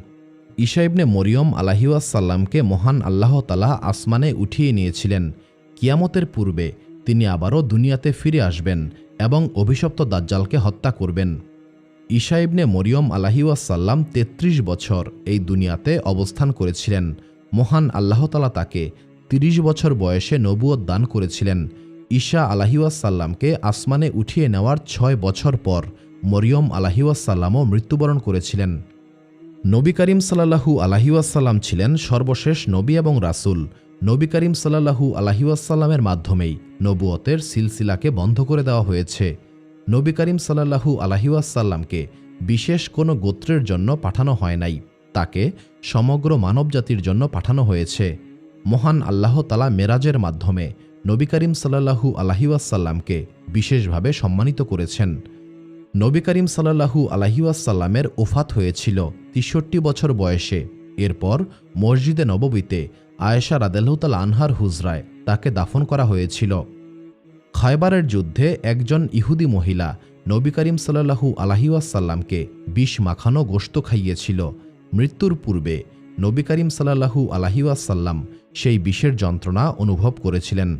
ঈসা ইবনে মরিয়ম আলাইহিওয়াসাল্লামকে মহান আল্লাহ তাআলা আসমানে উঠিয়ে নিয়েছিলেন। কিয়ামতের পূর্বে তিনি আবারও দুনিয়াতে ফিরে আসবেন এবং অভিশপ্ত দাজ্জালকে হত্যা করবেন। ঈসা ইবনে মরিয়ম আলাইহিওয়াসাল্লাম ৩৩ বছর এই দুনিয়াতে অবস্থান করেছিলেন। মহান আল্লাহ তাআলা তাকে ৩০ বছর বয়সে নবুয়ত দান করেছিলেন। ঈসা আলাইহিওয়াসাল্লামকে আসমানে উঠিয়ে নেওয়ার ৬ বছর পর মরিয়ম আলাইহিওয়াসাল্লামও মৃত্যুবরণ করেছিলেন। নবী করিম সাল্লাল্লাহু আলাইহিওয়াসাল্লাম ছিলেন সর্বশেষ নবী এবং রাসূল। নবী করিম সাল্লাল্লাহু আলাইহিওয়াসাল্লামের মাধ্যমেই নবুয়তের সিলসিলাকে বন্ধ করে দেওয়া হয়েছে। নবী করিম সাল্লাল্লাহু আলাইহিওয়াসাল্লামকে বিশেষ কোনো গোত্রের জন্য পাঠানো হয় নাই, তাকে সমগ্র মানবজাতির জন্য পাঠানো হয়েছে। মহান আল্লাহ তাআলা মেরাজের মাধ্যমে নবী করিম সাল্লাল্লাহু আলাইহিওয়াসাল্লামকে বিশেষভাবে সম্মানিত করেছেন। নবী করিম সাল্লাল্লাহু আলাইহিওয়াসাল্লামের ওফাত হয়েছিল ৬৩ বছর বয়সে। এরপর মসজিদে নববীতে আয়েশা রাদিয়াল্লাহু তাআলা আনহার হুজরায় তাকে দাফন করা হয়েছিল। খায়বারের যুদ্ধে একজন ইহুদি মহিলা নবী করিম সাল্লাল্লাহু আলাইহিওয়াসাল্লামকে বিষ মাখানো গোশত খাইয়েছিল। মৃত্যুর পূর্বে নবী করিম সাল্লাল্লাহু আলাইহিওয়াসাল্লাম সেই বিষের যন্ত্রণা অনুভব করেছিলেন।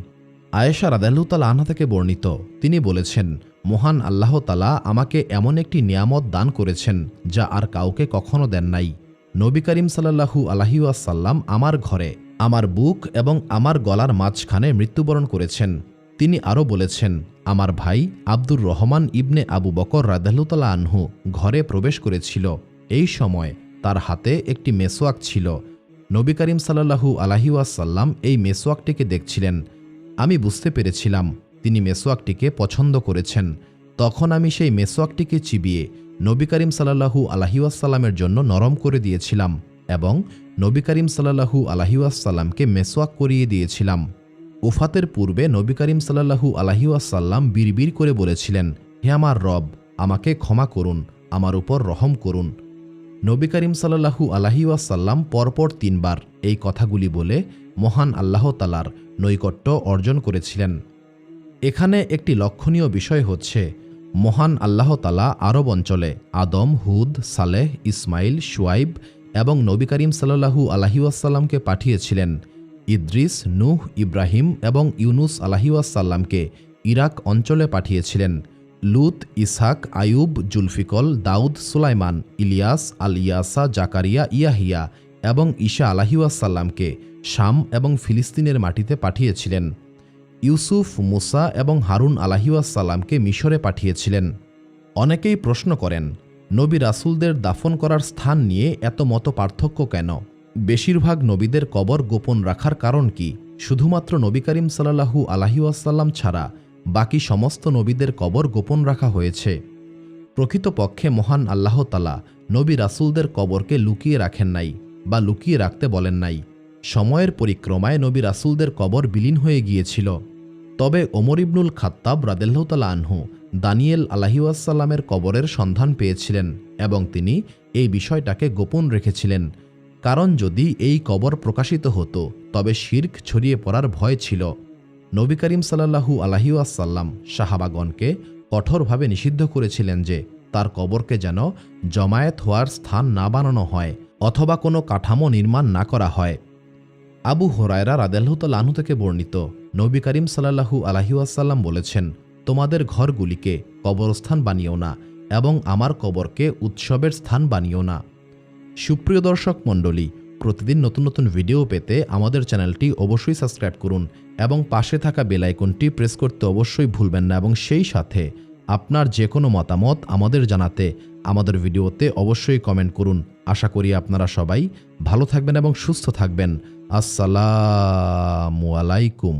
আয়েশা রাদিয়াল্লাহু তাআলা আনহা থেকে বর্ণিত, তিনি বলেছেন, মহান আল্লাহ তাআলা আমাকে এমন একটি নিয়ামত দান করেছেন যা আর কাউকে কখনো দেন নাই। নবী করিম সাল্লাল্লাহু আলাইহিওয়াসাল্লাম আমার ঘরে আমার বুক এবং আমার গলার মাঝখানে মৃত্যুবরণ করেছেন। তিনি আরও বলেছেন, আমার ভাই আব্দুর রহমান ইবনে আবু বকর রাদিয়াল্লাহু তাআলা আনহু ঘরে প্রবেশ করেছিল। এই সময় তার হাতে একটি মেসওয়াক ছিল। নবী করিম সাল্লাল্লাহু আলাইহিওয়াসাল্লাম এই মেসওয়াকটিকে দেখছিলেন। আমি বুঝতে পেরেছিলাম তিনি মেসওয়াকটিকে পছন্দ করেছেন। তখন আমি সেই মেসওয়াকটিকে চিবিয়ে নবী করিম সাল্লাল্লাহু আলাইহিওয়াসাল্লামের জন্য নরম করে দিয়েছিলাম এবং নবী করিম সাল্লাল্লাহু আলাইহিওয়াসাল্লামকে মেসওয়াক করিয়ে দিয়েছিলাম। ওফাতের পূর্বে নবী করিম সাল্লাল্লাহু আলাইহিওয়াসাল্লাম বিড়বিড় করে বলেছিলেন, হে আমার রব, আমাকে ক্ষমা করুন, আমার উপর রহম করুন। নবী করিম সাল্লাল্লাহু আলাইহিওয়াসাল্লাম পরপর ৩ বার এই কথাগুলি বলে মহান আল্লাহ তাআলার নৈকট্য অর্জন করেছিলেন। এখানে একটি লক্ষণীয় বিষয় হচ্ছে, মহান আল্লাহ তাআলা আরব অঞ্চলে আদম, হুদ, সালেহ, ইসমাইল, শুয়াইব এবং নবী করিম সাল্লাল্লাহু আলাইহিওয়াসাল্লামকে পাঠিয়েছিলেন। ইদ্রিস, নূহ, ইব্রাহিম এবং ইউনুস আলাইহিওয়াসাল্লামকে ইরাক অঞ্চলে পাঠিয়েছিলেন। লুত, ইসহাক, আয়ুব, জুলফিকল, দাউদ, সুলাইমান, ইলিয়াস, আল ইয়াসা, জাকারিয়া, ইয়াহিয়া এবং ঈসা আলাইহিওয়াসাল্লামকে শাম এবং ফিলিস্তিনের মাটিতে পাঠিয়েছিলেন। ইউসুফ, মুসা এবং হারুন আলাইহিওয়াসাল্লামকে মিশরে পাঠিয়েছিলেন। অনেকেই প্রশ্ন করেন, নবী রাসূলদের দাফন করার স্থান নিয়ে এত মত পার্থক্য কেন? বেশিরভাগ নবীদের কবর গোপন রাখার কারণ কি? শুধুমাত্র নবী করিম সাল্লাল্লাহু আলাইহিওয়াসাল্লাম ছাড়া বাকি সমস্ত নবীদের কবর গোপন রাখা হয়েছে। প্রকৃতপক্ষে মহান আল্লাহ তাআলা নবী রাসূলদের কবরকে লুকিয়ে রাখেন নাই বা লুকিয়ে রাখতে বলেন নাই। সময়ের পরিক্রমায় নবী রাসূলদের কবর বিলীন হয়ে গিয়েছিল। তবে ওমর ইবনুল খাত্তাব রাদিয়াল্লাহু তাআলা আনহু দানিয়েল আলাইহিওয়াসাল্লামের কবরের সন্ধান পেয়েছিলেন এবং তিনি এই বিষয়টাকে গোপন রেখেছিলেন, কারণ যদি এই কবর প্রকাশিত হতো তবে শিরক ছড়িয়ে পড়ার ভয় ছিল। নবী করিম সাল্লাল্লাহু আলাইহিওয়াসাল্লাম সাহাবাগণকে কঠোরভাবে নিষিদ্ধ করেছিলেন যে তার কবরকে যেন জমায়েত হওয়ার স্থান না বানানো হয় অথবা কোনো কাঠামো নির্মাণ না করা হয়। আবু হুরায়রা রাদিয়াল্লাহু তাআলা আনহু থেকে বর্ণিত, নবী করিম সাল্লাল্লাহু আলাইহিওয়াসাল্লাম বলেছেন, তোমাদের ঘরগুলিকে কবরস্থান বানিও না এবং আমার কবরকে উৎসবের স্থান বানিও না। সুপ্রিয় দর্শক মণ্ডলী, প্রতিদিন নতুন নতুন ভিডিও পেতে আমাদের চ্যানেলটি অবশ্যই সাবস্ক্রাইব করুন এবং পাশে থাকা বেল আইকনটি প্রেস করতে অবশ্যই ভুলবেন না এবং সেই সাথে আপনার যে কোনো মতামত আমাদের জানাতে আমাদের ভিডিওতে অবশ্যই কমেন্ট করুন। আশা করি আপনারা সবাই ভালো থাকবেন এবং সুস্থ থাকবেন। আসসালামু আলাইকুম।